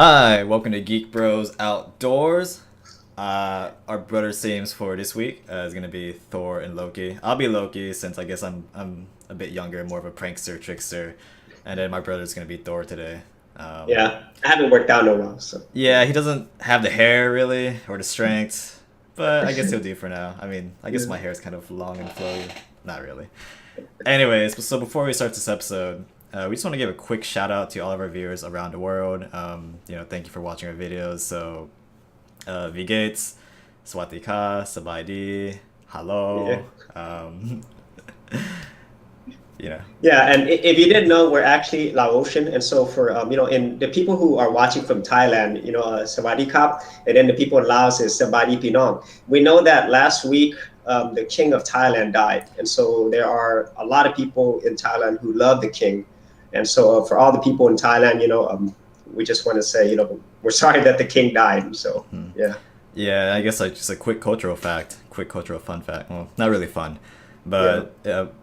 Hi, welcome to Geek Bros Outdoors. Our brother themes for this week is gonna be Thor and Loki. I'll be Loki since I guess I'm a bit younger, more of a prankster, trickster, and then my brother's gonna be Thor today. Um, Yeah, I haven't worked out in a while, so yeah, he doesn't have the hair really or the strength, but I guess he'll do for now. I mean, I guess yeah. my hair is kind of long and flowy. Not really. Anyways, so before we start this episode, we just want to give a quick shout out to all of our viewers around the world. Thank you for watching our videos. So, V Gates, Swatika, Sabaidi, Yeah. Hello. Um, you know, Yeah, and if you didn't know, we're actually Laotian, and so for in the people who are watching from Thailand, Sawadee Kap, and then the people in Laos is Sawadee Pinong. We know that last week the king of Thailand died, and so there are a lot of people in Thailand who love the king, and so for all the people in Thailand, we just want to say, we're sorry that the king died. So hmm. yeah, Yeah, I guess like just a quick cultural fact, quick cultural fun fact. Well, not really fun, yeah, but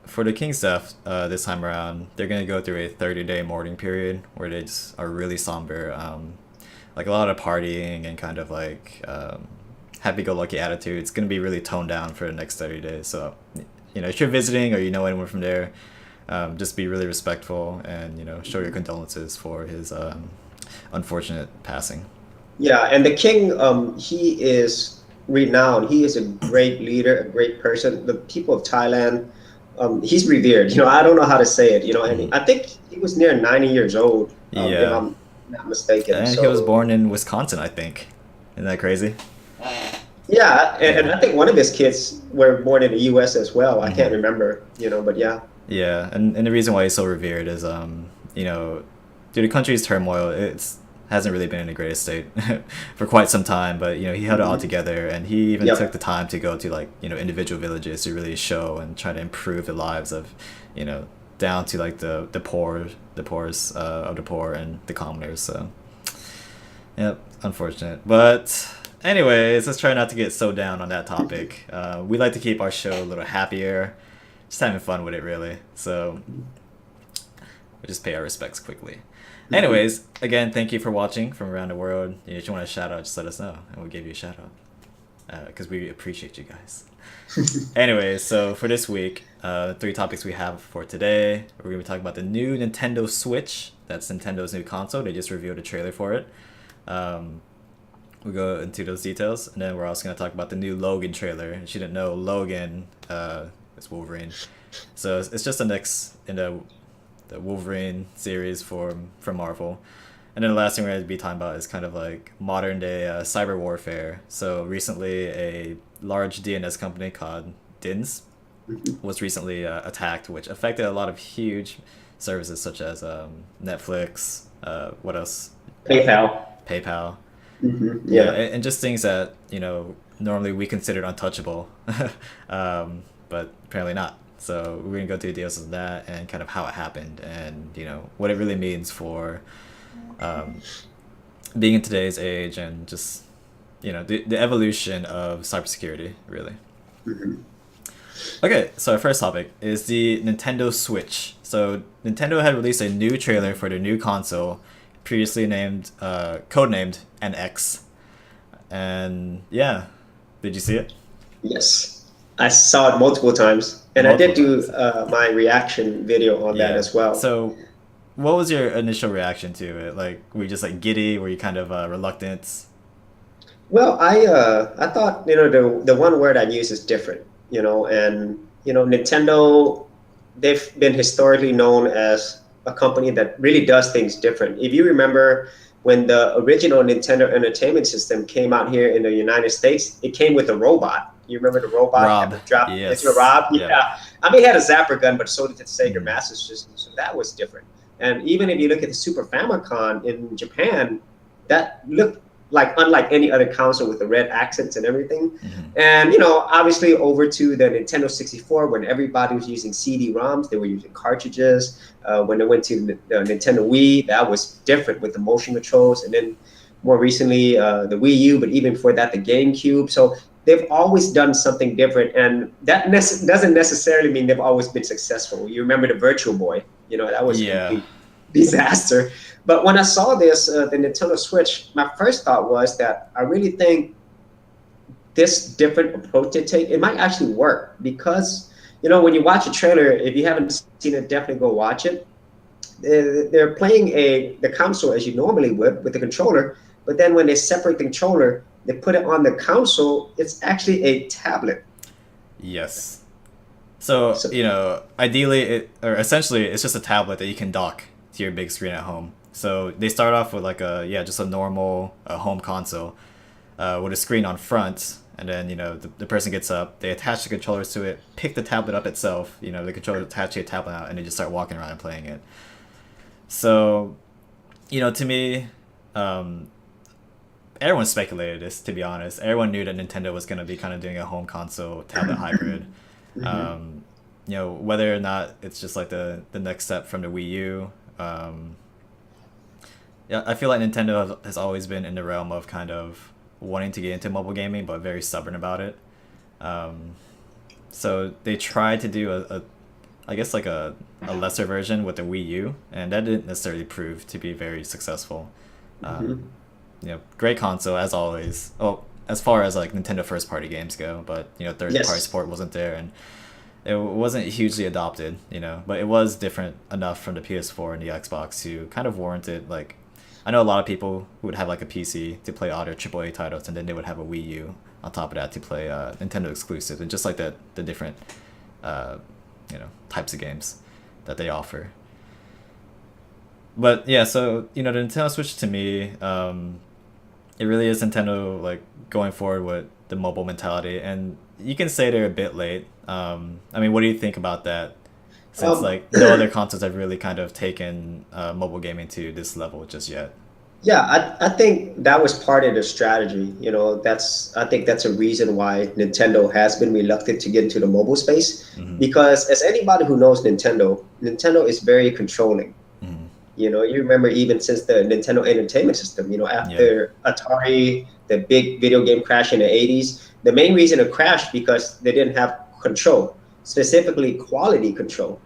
for the King stuff, this time around, they're gonna go through a 30-day mourning period where they just are really somber, like a lot of partying and kind of like happy-go-lucky attitude. It's gonna be really toned down for the next 30 days. So, if you're visiting or you know anyone from there, just be really respectful and show your condolences for his unfortunate passing. yeah. And the king, he is renowned. He is a great leader, a great person. The people of Thailand, he's revered. I don't know how to say it. And Mhm. I think he was near 90 years old, if Yeah, I'm not mistaken. and he was So born in Wisconsin, I think. Isn't that crazy? yeah, and Yeah. I think one of his kids were born in the U.S. as well. I can't hmm remember. But yeah, Yeah, and the reason why he's so revered is due to country's turmoil, it's hasn't really been in the greatest state for quite some time. But he held it all hmm together, and he even took yep, the time to go to like individual villages to really show and try to improve the lives of you know down to like the poor, the poorest of the poor and the commoners. So yep, unfortunate. But anyways, let's try not to get so down on that topic. We like to keep our show a little happier, just having fun with it, really. So we just pay our respects quickly. hmm Anyways, again, thank you for watching from around the world. If you want a shout out, just let us know, and we'll give you a shout out because we appreciate you guys. Anyways, so for this week, three topics we have for today. We're gonna be talking about the new Nintendo Switch. That's Nintendo's new console. They just revealed a trailer for it. Um, we'll go into those details, and then we're also gonna talk about the new Logan trailer. And she didn't know Logan is Wolverine, so it's just the next in the Wolverine series from Marvel. And then the last thing we're going to be talking about is kind of like modern day cyber warfare. So recently, a large DNS company called DINS was recently attacked, which affected a lot of huge services such as Netflix. What else? PayPal. PayPal. Yeah, Yeah. and just things that normally we considered untouchable, but apparently not. So we're gonna go through the details of that and kind of how it happened and what it really means for um, being in today's age and just the evolution of cybersecurity really. hmm Okay, so our first topic is the Nintendo Switch. So Nintendo had released a new trailer for their new console, previously named codenamed NX. And yeah, did you see it? Yes, I saw it multiple times, and I Multiple did do times. my reaction video on that Yeah. as well. So, what was your initial reaction to it? Like, were you just like giddy? Were you kind of reluctant? Well, I thought the one word I'd use is different, and Nintendo, they've been historically known as a company that really does things different. If you remember when the original Nintendo Entertainment System came out here in the United States, it came with a robot. You remember the robot that Rob. would drop it's your Yes. Rob? Yep. Yeah. I mean, it had a zapper gun, but so did the Sega Mm. Master System, so that was different. And even if you look at the Super Famicom in Japan, that looked like unlike any other console with the red accents and everything. hmm And obviously over to the Nintendo 64 when everybody was using CD-ROMs, they were using cartridges. When they went to the Nintendo Wii, that was different with the motion controls. And then more recently, the Wii U, but even before that, the GameCube. So they've always done something different, and that doesn't necessarily mean they've always been successful. You remember the Virtual Boy? That was a Yeah. complete disaster. But when I saw this, the Nintendo Switch, my first thought was that I really think this different approach they take, it might actually work because, when you watch a trailer, if you haven't seen it, definitely go watch it. They're playing the console as you normally would with the controller, but then when they separate the controller, they put it on the console, it's actually a tablet. Yes. So, ideally, essentially, it's just a tablet that you can dock to your big screen at home. So they start off with like just a normal home console with a screen on front, and then the person gets up, they attach the controllers to it, pick the tablet up itself, the controller attach your tablet out, and they just start walking around and playing it. So, to me, everyone speculated this, to be honest. Everyone knew that Nintendo was going to be kind of doing a home console tablet hybrid. Whether or not it's just like the next step from the Wii U. I feel like Nintendo has always been in the realm of kind of wanting to get into mobile gaming, but very stubborn about it. So they tried to do I guess like a lesser version with the Wii U, and that didn't necessarily prove to be very successful. Great console as always. Oh, as far as like Nintendo first party games go, but third party support wasn't there, and it wasn't hugely adopted. But it was different enough from the PS4 and the Xbox to kind of warrant it. Like, I know a lot of people who would have like a PC to play all their AAA titles, and then they would have a Wii U on top of that to play Nintendo exclusive, and just like the different types of games that they offer. But yeah, so the Nintendo Switch, to me, it really is Nintendo like going forward with the mobile mentality, and you can say they're a bit late. I mean, what do you think about that? Since like no other consoles have really kind of taken mobile gaming to this level just yet. Yeah, I think that was part of the strategy. I think that's a reason why Nintendo has been reluctant to get into the mobile space, because as anybody who knows Nintendo is very controlling. You remember even since the Nintendo Entertainment System, after Atari, the big video game crash in the 80s, the main reason it crashed because they didn't have control, specifically quality control.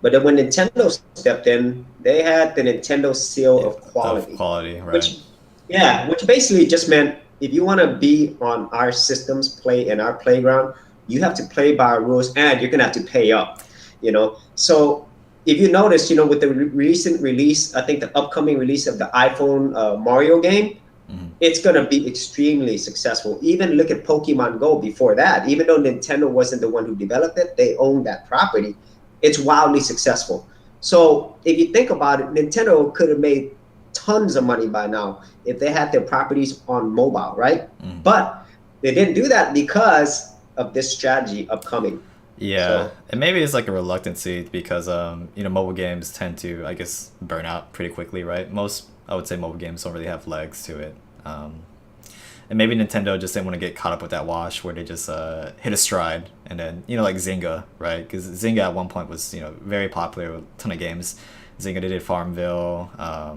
But then when Nintendo stepped in, they had the Nintendo seal of quality. Right. Which basically just meant if you want to be on our systems, play in our playground, you have to play by our rules, and you're gonna have to pay up. So if you notice, with the recent release, I think the upcoming release of the iPhone Mario game, it's going to be extremely successful. Even look at Pokemon Go before that. Even though Nintendo wasn't the one who developed it, they owned that property. It's wildly successful. So if you think about it, Nintendo could have made tons of money by now if they had their properties on mobile, right? But they didn't do that because of this strategy upcoming. Yeah, and maybe it's like a reluctancy because mobile games tend to, I guess, burn out pretty quickly, right? I would say mobile games don't really have legs to it, and maybe Nintendo just didn't want to get caught up with that wash where they just hit a stride, and then like Zynga, right? Because Zynga at one point was very popular with a ton of games. Zynga, they did Farmville, I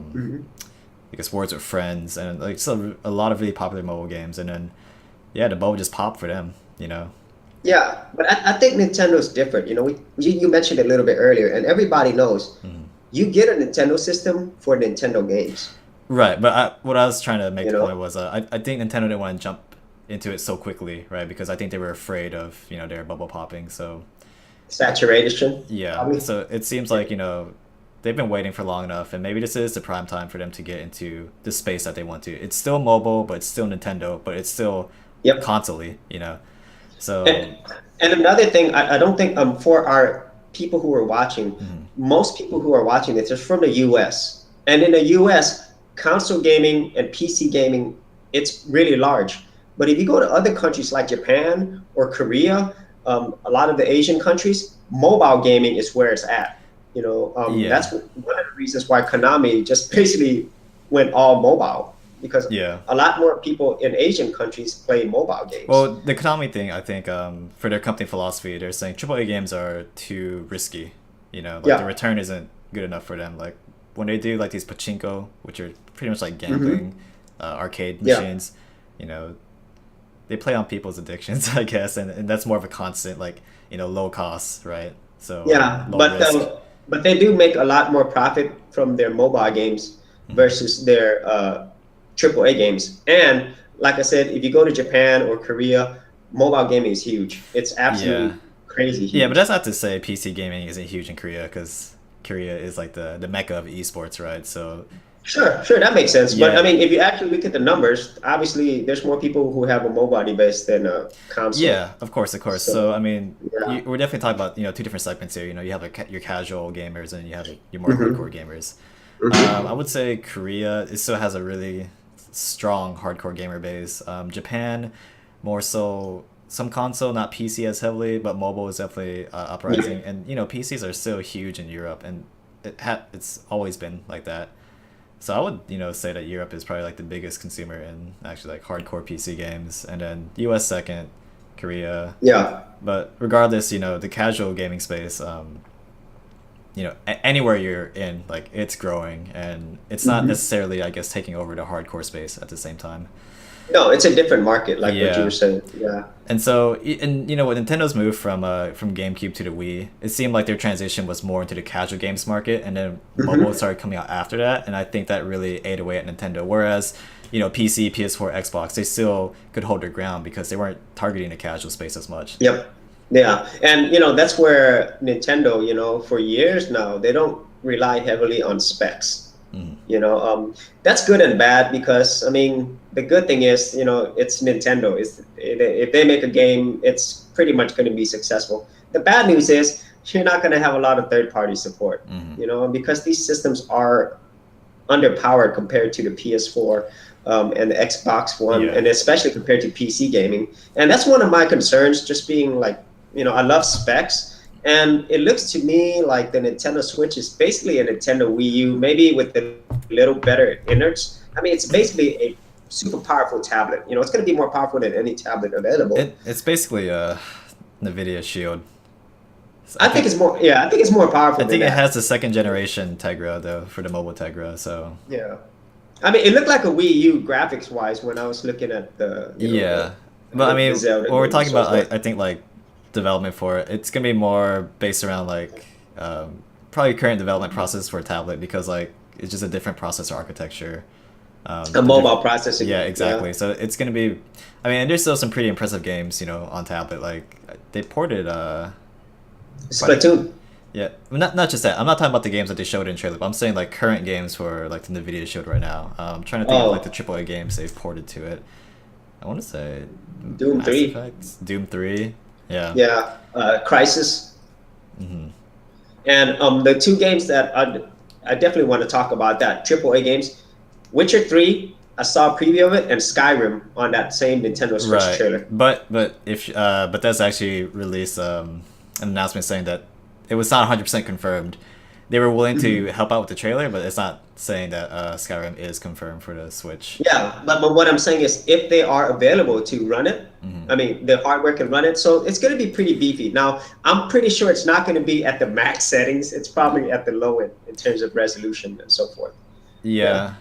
guess Words with Friends, and like still a lot of really popular mobile games, and then the bubble just popped for them, Yeah, but I think Nintendo's different. You mentioned it a little bit earlier, and everybody knows you get a Nintendo system for Nintendo games. Right, but what I was trying to make the point was I think Nintendo didn't want to jump into it so quickly, right? Because I think they were afraid of their bubble popping. So saturation. Yeah, probably. So it seems like they've been waiting for long enough, and maybe this is the prime time for them to get into the space that they want to. It's still mobile, but it's still Nintendo, but it's still console-y, So and another thing, I don't think for our people who are watching, most people who are watching this are from the US. And in the US, console gaming and PC gaming, it's really large. But if you go to other countries like Japan or Korea, a lot of the Asian countries, mobile gaming is where it's at. That's one of the reasons why Konami just basically went all mobile. Because a lot more people in Asian countries play mobile games. Well, the Konami thing, I think, for their company philosophy, they're saying AAA games are too risky. The return isn't good enough for them. Like when they do like these pachinko, which are pretty much like gambling arcade machines, they play on people's addictions, I guess, and that's more of a constant, like low cost, right? So low risk. but they do make a lot more profit from their mobile games versus their AAA games. And like I said, if you go to Japan or Korea, mobile gaming is huge. It's Yeah. absolutely crazy Yeah, but huge. that's not to say PC gaming isn't huge in Korea, because Korea is like the mecca of esports, right? So Sure, that makes sense. But I yeah, mean, if you actually look at the numbers, obviously there's more people who have a mobile device than a console. yeah, of course, of course. So I So mean, yeah. we're definitely talking about two different segments here. You have like your casual gamers and you have like your more hardcore hmm gamers. I hmm would say Korea, it still has a really strong hardcore gamer base. Japan, more so some console, not PC as heavily, but mobile is definitely uprising. Yeah. And PCs are still huge in Europe, and it's always been like that. So I would say that Europe is probably like the biggest consumer in actually like hardcore PC games, and then US second, Korea. Yeah. But regardless, the casual gaming space, anywhere you're in, like it's growing, and it's not hmm necessarily, I guess, taking over the hardcore space at the same time. No, it's a different market, like what you were Yeah. saying. Yeah. And so, and with Nintendo's move from GameCube to the Wii, it seemed like their transition was more into the casual games market, and then mobile hmm started coming out after that, and I think that really ate away at Nintendo. Whereas, PC, PS4, Xbox, they still could hold their ground because they weren't targeting the casual space as much. Yep. Yeah. And that's where Nintendo, for years now, they don't rely heavily on specs. Mm. That's good and bad because I mean the good thing is it's Nintendo. If they make a game, it's pretty much going to be successful. The bad news is you're not going to have a lot of third party support. Hmm. Because these systems are underpowered compared to the PS4 and the Xbox One, Yeah. and especially compared to PC gaming. And that's one of my concerns. Just being like, I love specs, and it looks to me like the Nintendo Switch is basically a Nintendo Wii U, maybe with a little better innards. I mean, it's basically a super powerful tablet. It's going to be more powerful than any tablet available. It's basically a NVIDIA Shield. So I think it's more. Yeah, I think it's more I powerful than think it that. has the second generation Tegra though for the mobile Tegra. So Yeah. I mean, it looked like a Wii U graphics wise when I was looking at the yeah, but I the mean, Zelda when we're game and talking so about, forth. I think like development for it, it's gonna be more based around like probably current development process for a tablet, because like it's just a different processor architecture. A The mobile Yeah, processing, yeah. exactly. So it's gonna be, I mean, and there's still some pretty impressive games, on tablet. Like they ported quite a Splatoon. yeah, not just that. I'm not talking about the games that they showed in trailer, but I'm saying like current games for like the Nvidia showed right now. I'm trying to think of like the Oh, AAA games they've ported to it. I want to say Doom Mass 3. Effect, Doom 3. Yeah. Yeah. Crisis. Hmm. And the two games that I definitely want to talk about that AAA games, Witcher 3, I saw a preview of it, and Skyrim on that same Nintendo Switch Right. trailer. But that's actually released an announcement saying that it was not 100% confirmed. They were willing to help out with the trailer, but it's not saying that Skyrim is confirmed for the Switch. Yeah, but what I'm saying is if they are available to run it, Hmm. I mean, the hardware can run it. So it's going to be pretty beefy. Now, I'm pretty sure it's not going to be at the max settings. It's probably at the low end in terms of resolution and so forth. Yeah. Yeah.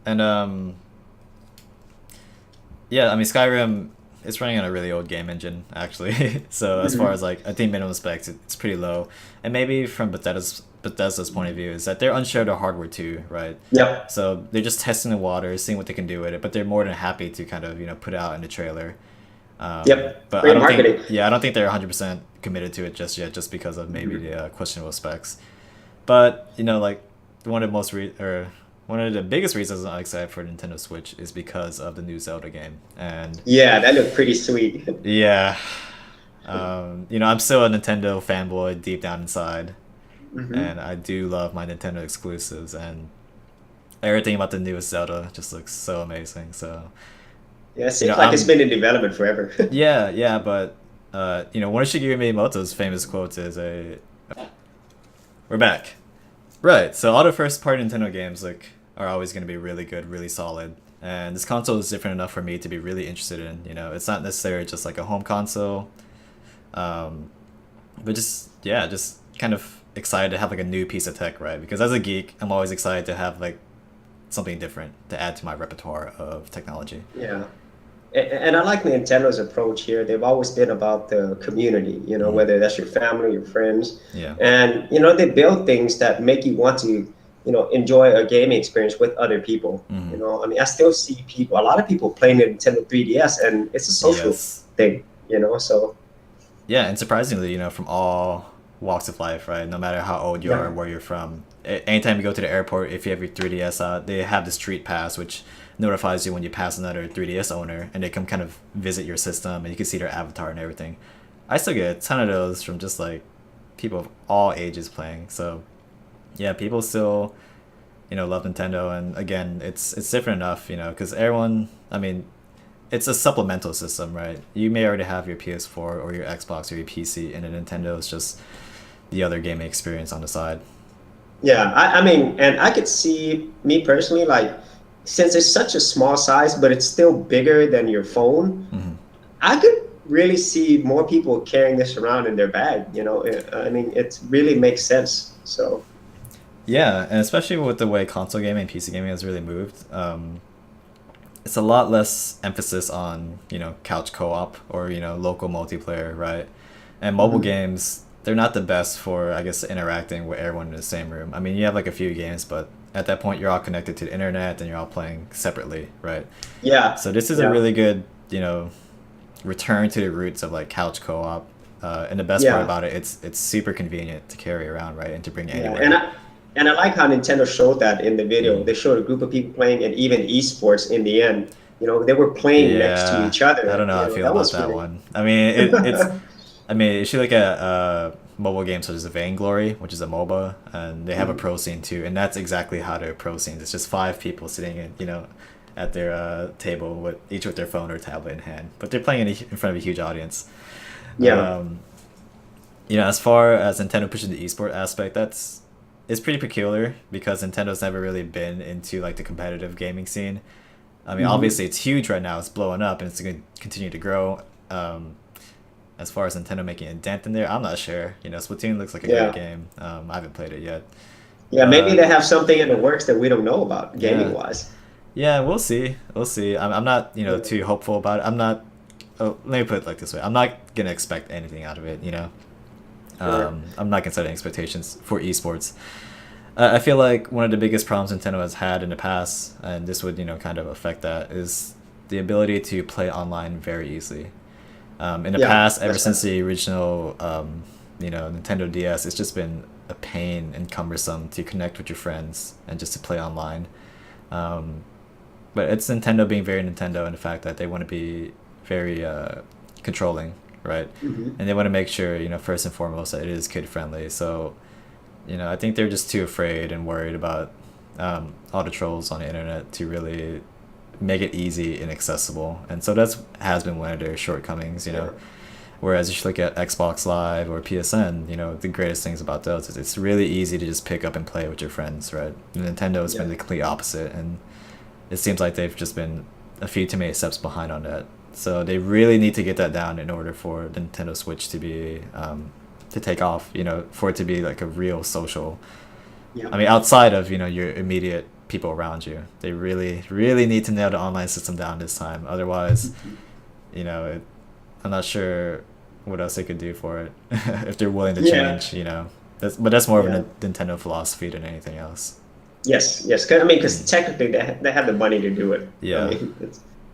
And yeah, I mean Skyrim, it's running on a really old game engine actually. So as far hmm as like, I think minimum specs, it's pretty low. And maybe from Bethesda's point of view is that they're unsure of their hardware too, right? Yep. So they're just testing the waters, seeing what they can do with it, but they're more than happy to kind of put it out in the trailer. Yep. But I Great don't think, marketing. yeah, I don't think they're 100% committed to it just yet, just because of maybe the questionable specs. But like one of the one of the biggest reasons I'm excited for Nintendo Switch is because of the new Zelda game. And Yeah, that looked pretty sweet. yeah, I'm still a Nintendo fanboy deep down inside, hmm and I do love my Nintendo exclusives, and everything about the newest Zelda just looks so amazing. So Yeah, it you know, seems like it's I'm been in development forever. yeah, but one of Shigeru Miyamoto's famous quotes is a we're back. Right. So all the first party Nintendo games like are always going to be really good, really solid. And this console is different enough for me to be really interested in. It's not necessarily just like a home console, um, but just yeah, just kind of excited to have like a new piece of tech, right? Because as a geek, I'm always excited to have like something different to add to my repertoire of technology. Yeah. And I like Nintendo's approach here. They've always been about the community, Mm. whether that's your family, your friends, Yeah. and they build things that make you want to, enjoy a gaming experience with other people. Mm. I mean, I still see a lot of people playing the Nintendo 3DS, and it's a social Yes. thing. So Yeah, and surprisingly, from all walks of life, right? No matter how old you are, yeah, where you're from, anytime you go to the airport, if you have your 3DS out, they have the street pass, which notifies you when you pass another 3DS owner, and they come kind of visit your system, and you can see their avatar and everything. I still get a ton of those from just like people of all ages playing. So yeah, people still love Nintendo, and again, it's different enough, because everyone, I mean, it's a supplemental system, right? You may already have your PS4 or your Xbox or your PC, and a Nintendo is just the other gaming experience on the side. yeah. I mean, and I could see me personally, like, since it's such a small size, but it's still bigger than your phone. Hmm. I could really see more people carrying this around in their bag. I mean, it really makes sense. So Yeah, and especially with the way console gaming and PC gaming has really moved, it's a lot less emphasis on couch co-op or local multiplayer, right? And mobile mhm. games, they're not the best for, I guess, interacting with everyone in the same room. I mean, you have like a few games, but at that point you're all connected to the internet and you're all playing separately, right? Yeah, So this is a yeah, really good return to the roots of like couch co-op. And the best part yeah, about it, it's super convenient to carry around, right, and to bring yeah. And anywhere. I like how Nintendo showed that in the video. Mm. They showed a group of people playing, and even esports in the end. They were playing next to Yeah, each I other. don't know how I feel That about was that pretty. one. I mean, it's. I mean, if you look at mobile games such as Vainglory, which is a MOBA, and they have a Mhm. pro scene too, and that's exactly how their pro scenes. It's just five people sitting at their table with each with their phone or tablet in hand, but they're playing in front of a huge audience. Yeah, Um, as far as Nintendo pushing the esport aspect, that's it's pretty peculiar because Nintendo's never really been into like the competitive gaming scene. I mean, hmm obviously it's huge right now. It's blowing up and it's going to continue to grow. Um, as far as Nintendo making a dent in there, I'm not sure. Splatoon looks like a great yeah, game. I haven't played it yet, yeah. Maybe but they have something in the works that we don't know about, gaming yeah, wise. yeah, we'll see. We'll see. I'm not Yeah, too hopeful about it. I'm not. Oh, let me put it like this way. I'm not gonna expect anything out of it. sure. I'm not gonna set any expectations for esports. I feel like one of the biggest problems Nintendo has had in the past, and this would kind of affect that, is the ability to play online very easily. In the Yeah, past, ever that's right. since the original Nintendo DS, it's just been a pain and cumbersome to connect with your friends and just to play online. Um, but it's Nintendo being very Nintendo in the fact that they want to be very controlling, right? hmm And they want to make sure, first and foremost, that it is kid friendly. So I think they're just too afraid and worried about all the trolls on the internet to really make it easy and accessible. And so that's has been one of their shortcomings. Yeah, Whereas if you look at Xbox Live or PSN, the greatest things about those is it's really easy to just pick up and play with your friends, right? Nintendo has been yeah, the complete opposite, and it seems like they've just been a few too many steps behind on that. So they really need to get that down in order for the Nintendo Switch to be to take off. For it to be like a real social. yeah. I mean, outside of your immediate people around you, they really really need to nail the online system down this time. Otherwise, Mhm. it, I'm not sure what else they could do for it if they're willing to Yeah, change. But that's more of yeah. a Nintendo philosophy than anything else. Yes, yes. 'Cause, I mean, because Mm. technically they have the money to do it. I Yeah. mean,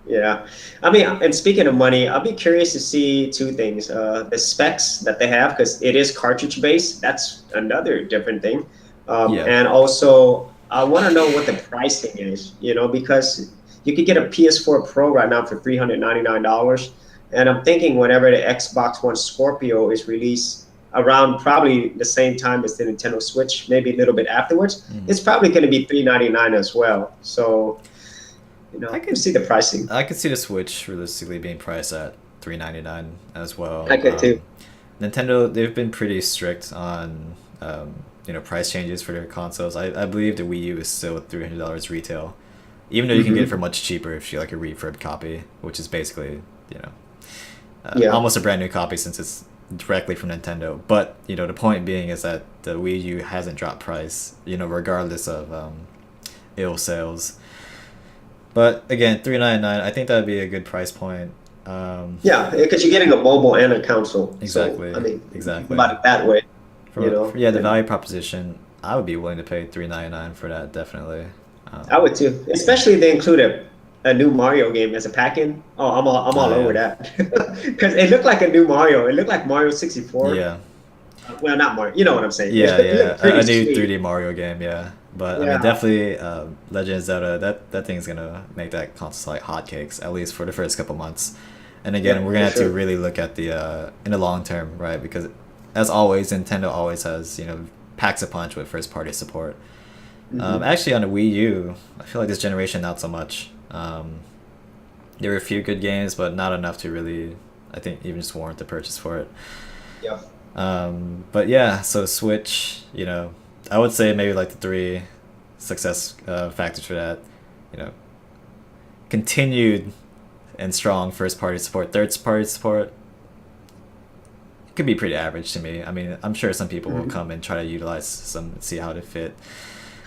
yeah. I mean, and speaking of money, I'll be curious to see two things: the specs that they have, because it is cartridge based. That's another different thing. Yeah. And also, I want to know what the pricing is. Because you could get a PS4 Pro right now for $399, and I'm thinking whenever the Xbox One Scorpio is released around probably the same time as the Nintendo Switch, maybe a little bit afterwards, Mm. it's probably going to be $399 as well. So, I we'll could see the pricing. I could see the Switch realistically being priced at $399 as I well. could too. Nintendo, they've been pretty strict on price changes for their consoles. I believe the Wii U is still $300 retail, even though you can get it for hmm much cheaper if you like a refurb copy, which is basically you know Yeah. almost a brand new copy since it's directly from Nintendo. But the point being is that the Wii U hasn't dropped price, regardless of ill sales. But again, $399, I think that'd be a good price point. Yeah, because you're getting a mobile and a console. Exactly. So I mean, think Exactly. about it that way. You know, The and value proposition, I would be willing to pay $399 for that, definitely. I would too, especially if they include a new Mario game as a pack-in. Oh, I'm all over yeah. that because it looked like a new Mario. It looked like Mario 64. Yeah. Well, not Mario. You know what I'm saying? Yeah, It looked yeah. pretty A new sweet. 3D Mario game, yeah. But I mean, Yeah. definitely, Legend of Zelda. That thing's gonna make that console like hotcakes, at least for the first couple months. And again, Yep, we're for gonna have to sure. really look at the in the long term, right? Because as always, Nintendo always has packs a punch with first party support. Hmm. Actually, on the Wii U, I feel like this generation not so much. There were a few good games, but not enough to really, I think, even just warrant the purchase for it. Yeah. But yeah, so Switch, I would say maybe like the three success factors for that, you know, continued and strong first party support, third party support. It could be pretty average to me. I mean, I'm sure some people will Hmm. come and try to utilize some, see how they fit.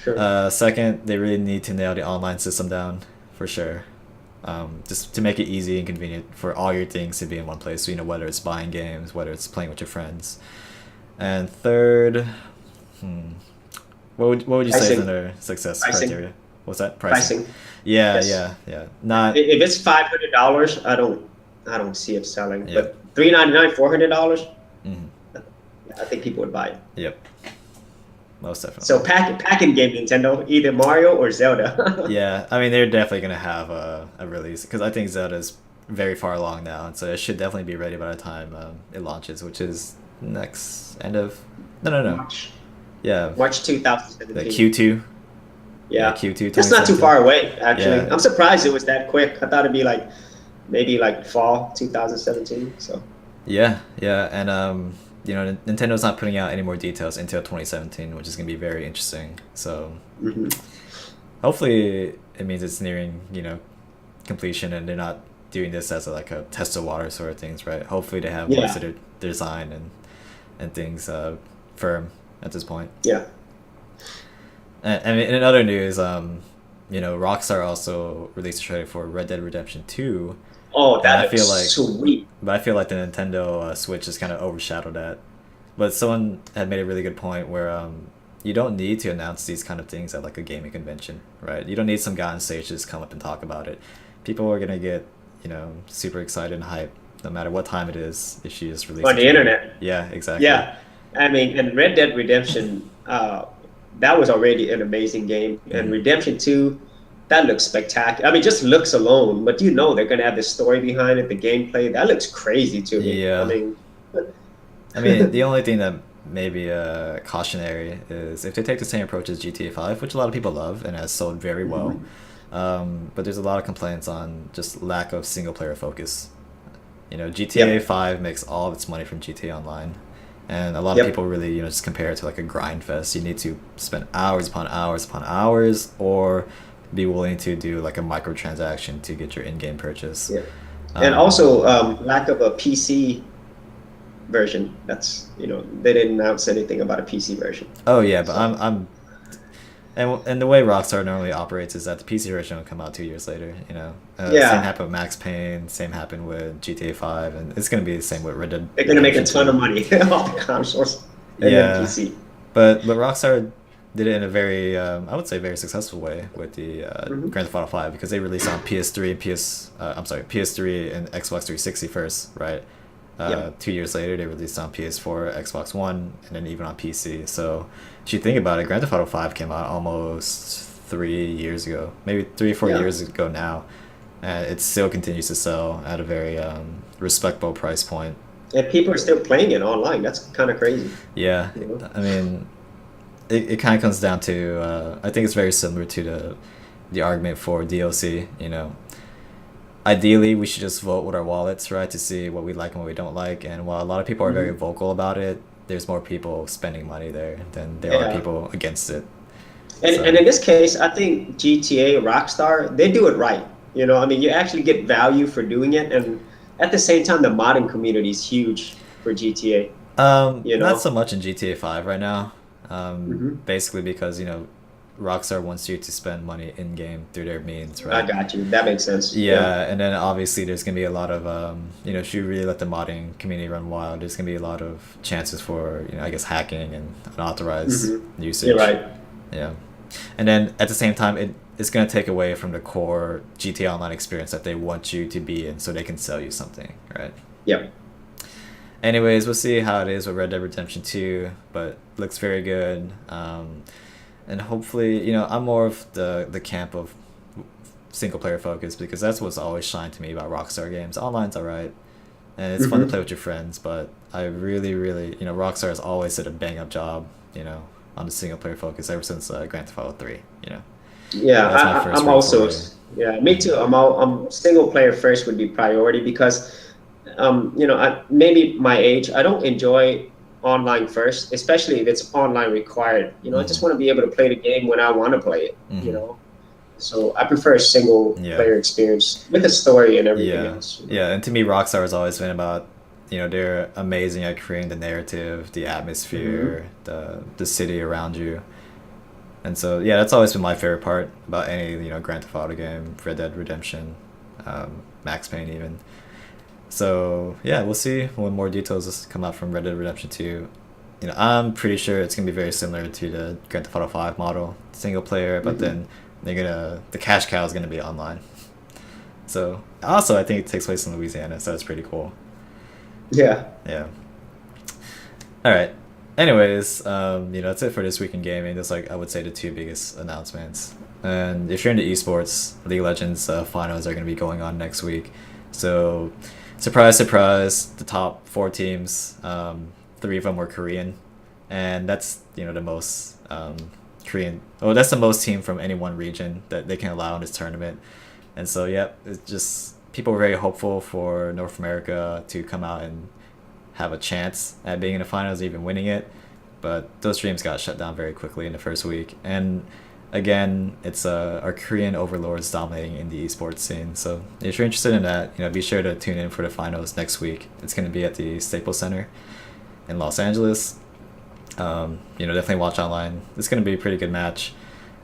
Sure. Second, they really need to nail the online system down for sure. Just to make it easy and convenient for all your things to be in one place. So, whether it's buying games, whether it's playing with your friends. And third, hmm, what would you say is Pricing. another success Pricing. criteria? What's that? Pricing. Pricing. Yeah, Yes. yeah, yeah. Not. If it's $500, I don't see it selling. Yep. But $399, $400, Mhm. I think people would buy it. Yep. Most So definitely. pack-in game Nintendo, either Mario or Zelda. Yeah, I mean they're definitely gonna have a release because I think Zelda's very far along now, and so it should definitely be ready by the time it launches, which is next end of no, March, yeah, March the 2017. Q2, yeah, Yeah, Q2 that's not too 2017. far away, actually. Yeah, I'm surprised it was that quick. I thought it'd be like maybe like fall 2017. So, yeah, yeah, and Nintendo's not putting out any more details until 2017, which is gonna be very interesting. So hmm. hopefully it means it's nearing completion, and they're not doing this as like a test of water sort of things, right? Hopefully they have most Yeah, of their design and things firm at this point. yeah. And in other news, Rockstar also released a trailer for Red Dead Redemption 2, Oh, and that looks sweet. I feel like the Nintendo Switch has kind of overshadowed that. But someone had made a really good point where you don't need to announce these kind of things at like a gaming convention, right? You don't need some guy on stage to just come up and talk about it. People are gonna get super excited and hyped no matter what time it is if she just released On a the trailer. internet. Yeah, exactly. Yeah, I mean, and Red Dead Redemption, that was already an amazing game, and Hmm. Redemption 2, that looks spectacular. I mean, just looks alone, but they're gonna have the story behind it, the gameplay. That looks crazy to me. I Yeah. mean, I mean, the only thing that may be cautionary is if they take the same approach as GTA 5, which a lot of people love and has sold very well. mhm. But there's a lot of complaints on just lack of single player focus. GTA Yep, 5 makes all of its money from GTA Online. And a lot of yep, people really, just compare it to like a grind fest. You need to spend hours upon hours upon hours or be willing to do like a microtransaction to get your in-game purchase. yeah, and Um, also lack of a PC version. They didn't announce anything about a PC version. oh yeah, but So and the way Rockstar normally operates is that the PC version will come out 2 years later. Same yeah, happened with Max Payne, same happened with GTA 5, and it's gonna be the same with Red Dead they're gonna make a Redemption ton 2. of money off the consoles and then Yeah, PC. but Rockstar did it in a very I would say very successful way with the Hmm. Grand Theft Auto 5 because they released on PS3 and PS3 and Xbox 360 first, right? Yep. 2 years later, they released on PS4, Xbox One, and then even on PC. So, if you think about it, Grand Theft Auto 5 came out almost 3 years ago, maybe 3 or 4 Yeah. years ago now, and it still continues to sell at a very respectable price point. And people are still playing it online. That's kind of crazy. Yeah, You know? I mean, it kind of comes down to I think it's very similar to the argument for DLC. Ideally we should just vote with our wallets, right, to see what we like and what we don't like. And while a lot of people are very Mhm. vocal about it, there's more people spending money there than there are Yeah. people against it. And So in this case, I think GTA, Rockstar, they do it right. I mean, you actually get value for doing it, and at the same time, the modding community is huge for GTA. You not know. so much in GTA 5 right now, Hmm. basically because Rockstar wants you to spend money in game through their means, I right? got you. That makes sense. Yeah, and then obviously there's gonna be a lot of if you really let the modding community run wild, there's gonna be a lot of chances for I guess hacking and unauthorized usage. You're right. Yeah, and then at the same time, it's gonna take away from the core GTA Online experience that they want you to be in, so they can sell you something, right? Yep. Anyways, we'll see how it is with Red Dead Redemption 2, but looks very good. And hopefully, I'm more of the camp of single player focus because that's what's always shined to me about Rockstar games. Online's alright, and it's fun to play with your friends, but I really, really, Rockstar has always did a bang up job, on the single player focus ever since Grand Theft Auto 3, Yeah, That's my first I'm also, foray. yeah, me too. I'm single player first would be priority because, maybe my age, I don't enjoy online first, especially if it's online required. I just want to be able to play the game when I want to play it. So I prefer a single player experience with a story and everything else. Yeah, and to me, Rockstar has always been about, they're amazing at creating the narrative, the atmosphere, the city around you. And so, yeah, that's always been my favorite part about any, Grand Theft Auto game, Red Dead Redemption, Max Payne even. So, yeah, we'll see when more details come out from Red Dead Redemption 2. I'm pretty sure it's going to be very similar to the Grand Theft Auto 5 model, single player, but then the cash cow is going to be online. So, also, I think it takes place in Louisiana, so that's pretty cool. Yeah. Yeah. All right. Anyways, that's it for this week in gaming. That's I would say the two biggest announcements. And if you're into esports, League of Legends finals are going to be going on next week. So, surprise, surprise, the top 4 teams, 3 of them were Korean, and that's the most Korean. Oh, that's the most team from any one region that they can allow in this tournament. And so, it's just people were very hopeful for North America to come out and have a chance at being in the finals, even winning it, but those dreams got shut down very quickly in the first week. And again, it's our Korean overlords dominating in the esports scene. So if you're interested in that, be sure to tune in for the finals next week. It's going to be at the Staples Center in Los Angeles. Definitely watch online. It's going to be a pretty good match.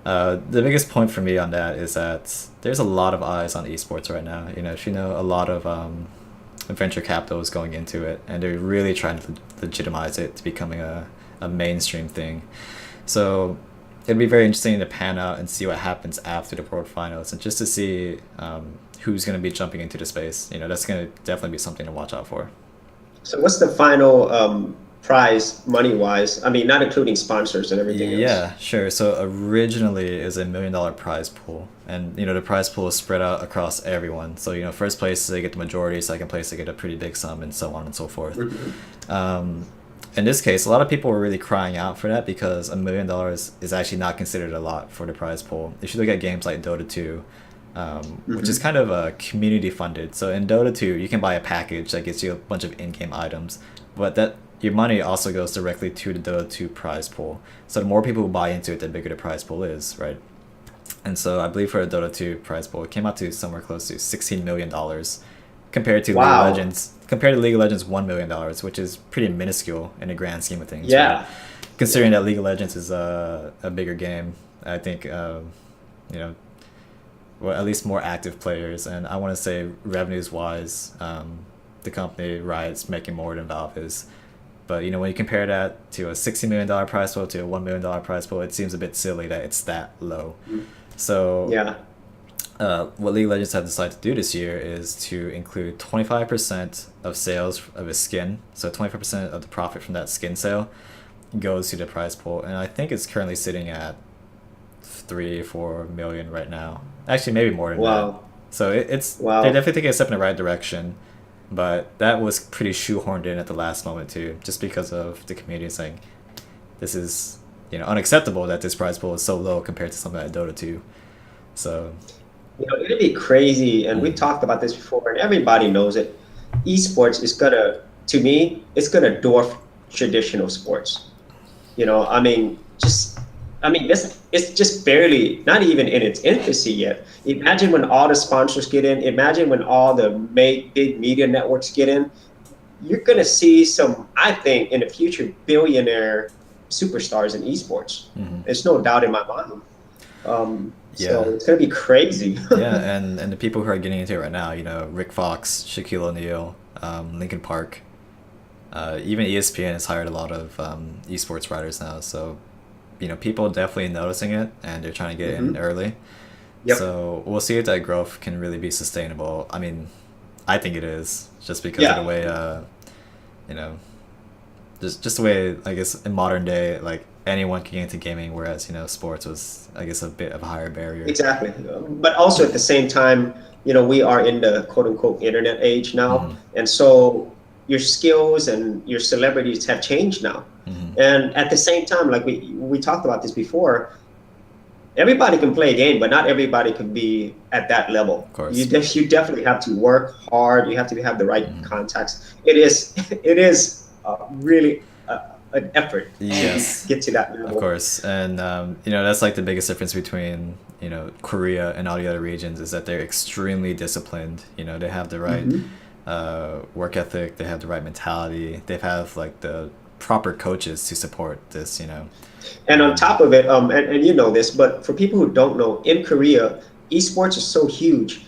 The biggest point for me on that is that there's a lot of eyes on esports right now. A lot of venture capital is going into it, and they're really trying to legitimize it to becoming a mainstream thing. So it'd be very interesting to pan out and see what happens after the World Finals, and just to see who's going to be jumping into the space. That's going to definitely be something to watch out for. So what's the final prize money-wise? I mean, not including sponsors and everything else. Yeah, sure. So originally it was $1 million prize pool, and the prize pool is spread out across everyone. So first place they get the majority, second place they get a pretty big sum, and so on and so forth. In this case, a lot of people were really crying out for that because $1 million is actually not considered a lot for the prize pool. If you look at games like Dota 2, which is kind of community funded. So in Dota 2, you can buy a package that gets you a bunch of in-game items, but that your money also goes directly to the Dota 2 prize pool. So the more people who buy into it, the bigger the prize pool is, right? And so I believe for the Dota 2 prize pool, it came out to somewhere close to $16 million compared to League of Legends. Compared to League of Legends, $1 million, which is pretty minuscule in the grand scheme of things. Yeah. Right? Considering that League of Legends is a bigger game, I think, well, at least more active players. And I want to say revenues-wise, the company Riot's making more than Valve is. But when you compare that to a $60 million prize pool to a $1 million prize pool, it seems a bit silly that it's that low. So what League of Legends have decided to do this year is to include 25% of sales of a skin. So 25% of the profit from that skin sale goes to the prize pool, and I think it's currently sitting at 3-4 million right now. Actually, maybe more than that. So it's they're definitely taking a step in the right direction. But that was pretty shoehorned in at the last moment too, just because of the community saying this is unacceptable that this prize pool is so low compared to something like Dota 2. So it'd be crazy, and we talked about this before, and everybody knows it. Esports is to me, it's gonna dwarf traditional sports. It's just barely, not even in its infancy yet. Imagine when all the sponsors get in. Imagine when all the big media networks get in. You're going to see some, I think, in the future, billionaire superstars in esports. There's no doubt in my mind. So Yeah. it's gonna be crazy. Yeah, and the people who are getting into it right now, Rick Fox, Shaquille O'Neal, Linkin Park, even ESPN has hired a lot of esports writers now. So, people definitely noticing it and they're trying to get in Hmm. early. Yep. So we'll see if that growth can really be sustainable. I mean, I think it is just because of the Yeah. way, you know, just the way I guess in modern day, like anyone can get into gaming, whereas sports was I guess a bit of a higher barrier. Exactly. But also at the same time, we are in the quote unquote internet age now. Hmm. And so your skills and your celebrities have changed now. Hmm. And at the same time, like we talked about this before, everybody can play a game, but not everybody can be at that level. Of course. You definitely have to work hard. You have to have the right Hmm. contacts. It is really an effort to Yes. get to that Of level. course, and that's like the biggest difference between Korea and all the other regions is that they're extremely disciplined. They have the right Hmm. work ethic, they have the right mentality, they have like the proper coaches to support this. And on top of it, and you know this, but for people who don't know, in Korea, esports is so huge.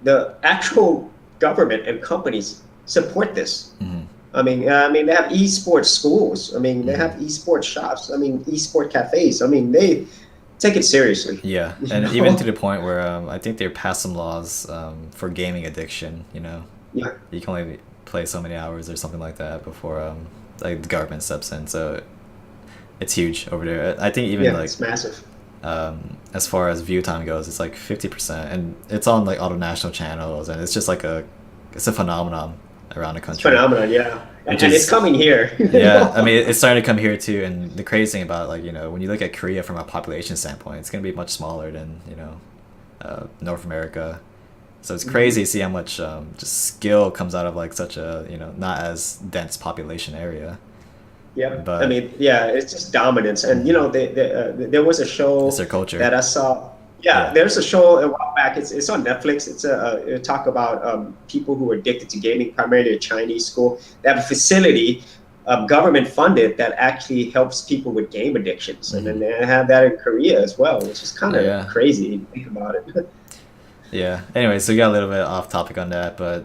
The actual government and companies support this. Hmm. I mean, they have esports schools. I mean, they Hmm. have esports shops. I mean, esport cafes. I mean, they take it seriously. Yeah, You and even to know? the point where I think they passed some laws for gaming addiction. Yeah, You can only play so many hours or something like that before like the government steps in. So it's huge over there. I think even yeah, like it's massive. as far as view time goes, it's like 50%, and it's on like all the national channels, and it's just like it's a phenomenon around the It's country, phenomenal. Yeah, which and it's is coming here. yeah. I mean, it's starting to come here too, and the crazy thing about like when you look at Korea from a population standpoint, it's gonna be much smaller than North America. So it's crazy Mhm. to see how much just skill comes out of like such a not as dense population area. Yeah, I But mean, yeah, it's just dominance. And mhm, there was a it's show their culture. that I saw. Yeah, Yeah. there's a show a while back. It's on Netflix. It talk about people who are addicted to gaming, primarily a Chinese school. They have a facility, government funded, that actually helps people with game addictions. And then Hmm. they have that in Korea as well, which is kind of Yeah. crazy if you think about it. Yeah. Anyway, so we got a little bit off topic on that, but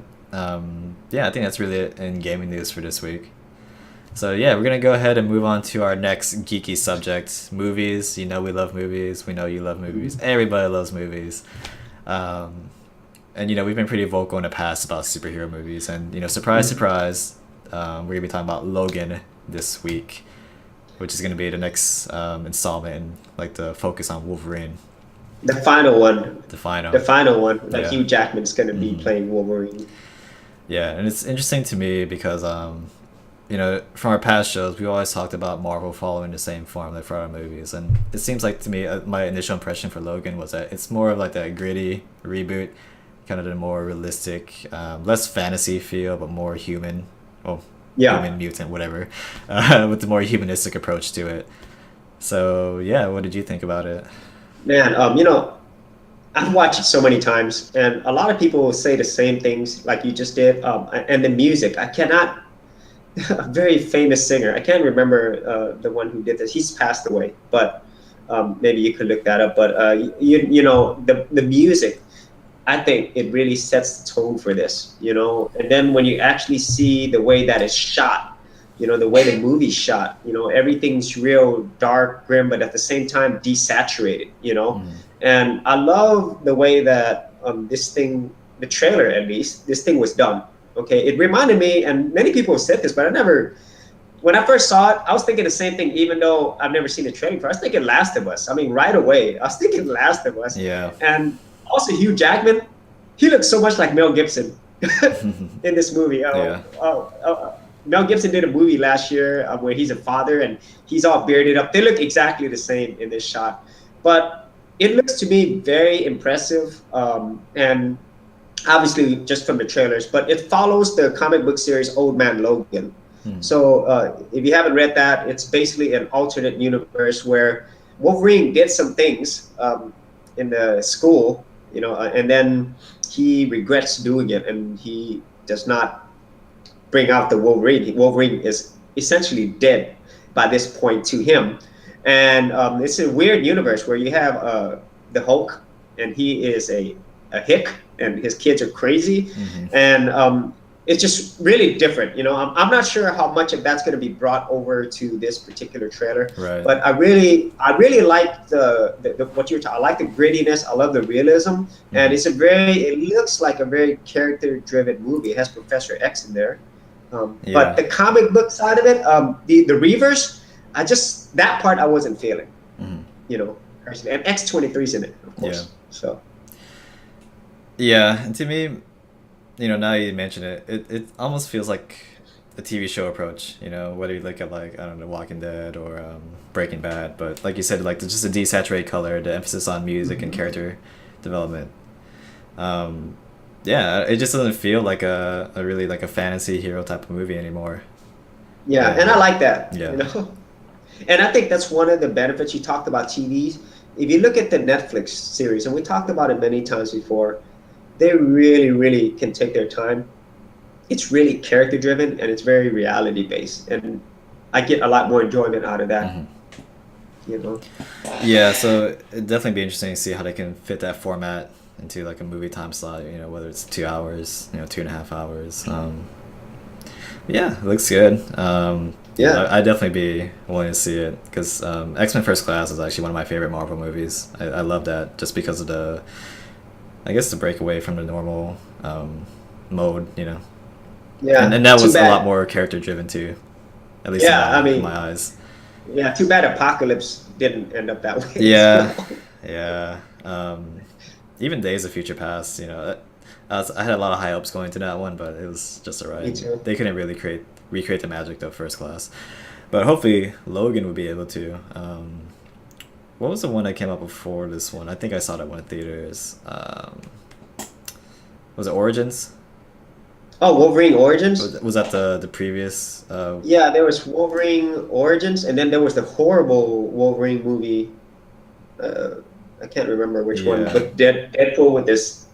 yeah, I think that's really it in gaming news for this week. So yeah, we're gonna go ahead and move on to our next geeky subject: movies. We love movies. We know you love movies. Everybody loves movies. Um, and we've been pretty vocal in the past about superhero movies, and surprise, Mhm. surprise, we're gonna be talking about Logan this week, which is gonna be the next installment and like the focus on Wolverine, The final one, the final. the final one, like Yeah. Hugh Jackman's going to be Hmm. playing Wolverine. Yeah, and it's interesting to me because from our past shows, we always talked about Marvel following the same formula for our movies, and it seems like to me, my initial impression for Logan was that it's more of like that gritty reboot, kind of the more realistic, less fantasy feel, but more human, well, Yeah, human mutant, whatever, with the more humanistic approach to it. So yeah, what did you think about it? man. I've watched it so many times, and a lot of people will say the same things like you just did. And the music, I cannot. A very famous singer. I can't remember the one who did this. He's passed away, but maybe you could look that up. But the music, I think it really sets the tone for this. And then when you actually see the way that it's shot, the way the movie's shot, everything's real dark, grim, but at the same time desaturated. Mm. And I love the way that this thing, the trailer at least, this thing was done. Okay, it reminded me, and many people have said this, but I never. When I first saw it, I was thinking the same thing, even though I've never seen the trailer for. I was thinking Last of Us. I mean, right away, I was thinking Last of Us, Yeah. and also Hugh Jackman. He looks so much like Mel Gibson in this movie. Yeah. Mel Gibson did a movie last year where he's a father and he's all bearded up. They look exactly the same in this shot, but it looks to me very impressive. And obviously just from the trailers, but it follows the comic book series Old Man Logan. Mm. So if you haven't read that, it's basically an alternate universe where Wolverine did some things in the school, and then he regrets doing it, and he does not bring out the Wolverine. Wolverine is essentially dead by this point to him, and it's a weird universe where you have the Hulk, and he is a hick, and his kids are crazy, and it's just really different. I'm not sure how much of that's going to be brought over to this particular trailer, Right. but I really like the what you're talking. I like the grittiness. I love the realism, and it looks like a very character-driven movie. It has Professor X in there, but the comic book side of it, the Reavers, that part I wasn't feeling, personally. And X-23's in it, of course. So. Yeah, and to me, now you mention it, it almost feels like a TV show approach, whether you look at I don't know, Walking Dead or Breaking Bad, but like you said, just a desaturated color, the emphasis on music and character development. It just doesn't feel like a really a fantasy hero type of movie anymore. Yeah, and I like that. Yeah. And I think that's one of the benefits. You talked about TVs. If you look at the Netflix series, and we talked about it many times before, they really, really can take their time. It's really character driven, and it's very reality based, and I get a lot more enjoyment out of that. Yeah, so it'd definitely be interesting to see how they can fit that format into a movie time slot. Whether it's 2 hours, 2.5 hours. Yeah, it looks good. I'd definitely be willing to see it because X-Men First Class is actually one of my favorite Marvel movies. I love that just because of the break away from the normal mode, Yeah, and that was a lot more character driven too, at least in my eyes. Yeah, too bad Apocalypse didn't end up that way. Yeah. Even Days of Future Past, I had a lot of high hopes going to that one, but it was just alright. Me too. They couldn't really recreate the magic of First Class, but hopefully Logan would be able to. What was the one that came out before this one? I think I saw that one in theaters. Was it Origins? Oh, Wolverine Origins? Was that the previous? Yeah, there was Wolverine Origins, and then there was the horrible Wolverine movie. I can't remember which one, but Deadpool with his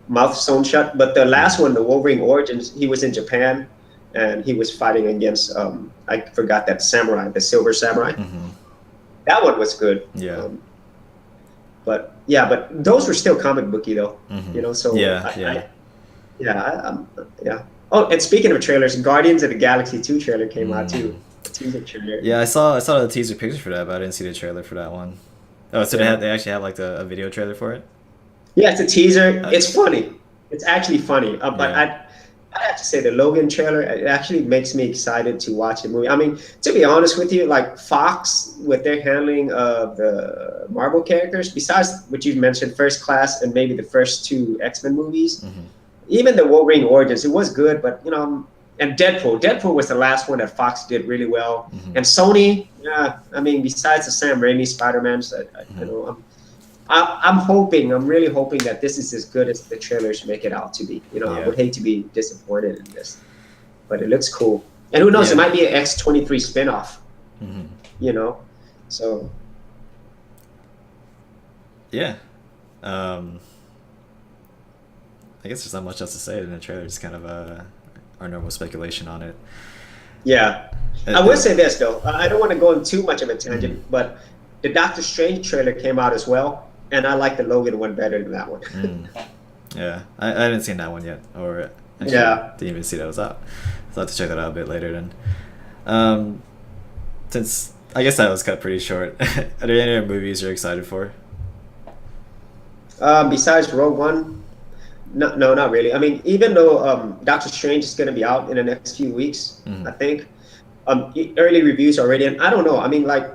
mouth sewn shut. But the last one, the Wolverine Origins, he was in Japan, and he was fighting against, I forgot that samurai, the Silver Samurai. That one was good. Yeah. But those were still comic booky though. So yeah. Oh, and speaking of trailers, Guardians of the Galaxy 2 trailer came out too. The teaser trailer. Yeah, I saw the teaser picture for that, but I didn't see the trailer for that one. Oh, so they actually have a video trailer for it? Yeah, it's a teaser. It's funny. It's actually funny. But I have to say the Logan trailer, it actually makes me excited to watch the movie. I mean, to be honest with you, Fox with their handling of the Marvel characters, besides what you mentioned, First Class and maybe the first 2 X-Men movies, even the Wolverine Origins, it was good, but and Deadpool was the last one that Fox did really well. And Sony, besides the Sam Raimi Spider-Mans, I'm really hoping that this is as good as the trailers make it out to be. I would hate to be disappointed in this, but it looks cool. And who knows, it might be an X-23 spinoff. So. Yeah. I guess there's not much else to say in the trailer. Just kind of our normal speculation on it. Yeah. I would say this though. I don't want to go on too much of a tangent, but the Doctor Strange trailer came out as well, and I like the Logan one better than that one. Yeah, I haven't seen that one yet, or actually didn't even see that was out. So I'll have to check that out a bit later then. Since I guess that was cut pretty short, are there any other movies you're excited for? Besides Rogue One, no, not really. I mean, even though Doctor Strange is going to be out in the next few weeks, I think early reviews already, and I don't know. I mean, like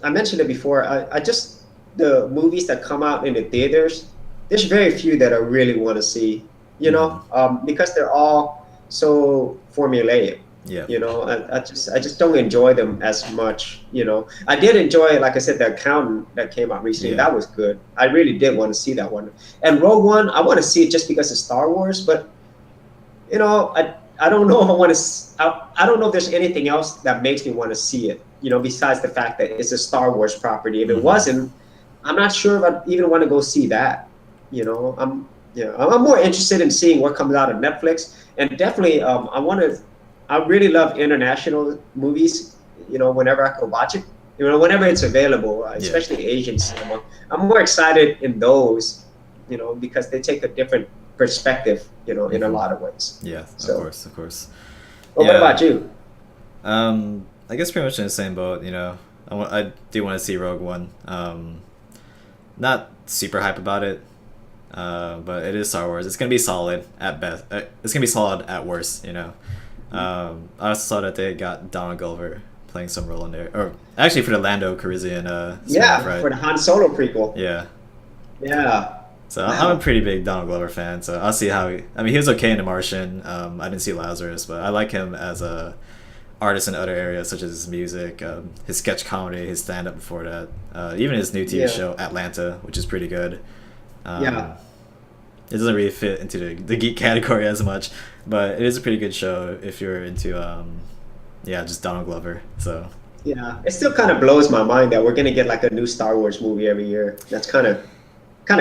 I mentioned it before, I just the movies that come out in the theaters, there's very few that I really want to see, because they're all so formulaic. Yeah. I just don't enjoy them as much. I did enjoy, like I said, The Accountant that came out recently. Yeah. That was good. I really did want to see that one. And Rogue One, I want to see it just because of Star Wars. But I don't know if I want to. I don't know if there's anything else that makes me want to see it. Besides the fact that it's a Star Wars property. If it wasn't, I'm not sure if I even want to go see that. I'm more interested in seeing what comes out of Netflix, and definitely I really love international movies. Whenever I go watch it, You know, whenever it's available, Yeah. especially Asian cinema, I'm more excited in those, you know, because they take a different perspective, you know, in a lot of ways. Yeah, of So, course, of course. well, what about Yeah. you? I guess pretty much in the same boat. You know, I do want to see Rogue One. Not super hype about it, but it is Star Wars. It's gonna be solid at best. It's gonna be solid at worst. You know. I also saw that they got Donald Glover playing some role in there, or actually for the Lando Calrissian Yeah, spin-off, right? for the Han Solo prequel. Yeah. Yeah. So I'm a Wow. pretty big Donald Glover fan. So I'll see how. I mean, he was okay in The Martian. I didn't see Lazarus, but I like him as a artist in other areas such as his music, his sketch comedy, his stand up before that, even his new TV Yeah. show Atlanta, which is pretty good. Yeah. It doesn't really fit into the geek category as much, but it is a pretty good show if you're into yeah, just Donald Glover. So Yeah. It still kind of blows my mind that we're gonna get like a new Star Wars movie every year. That's kind of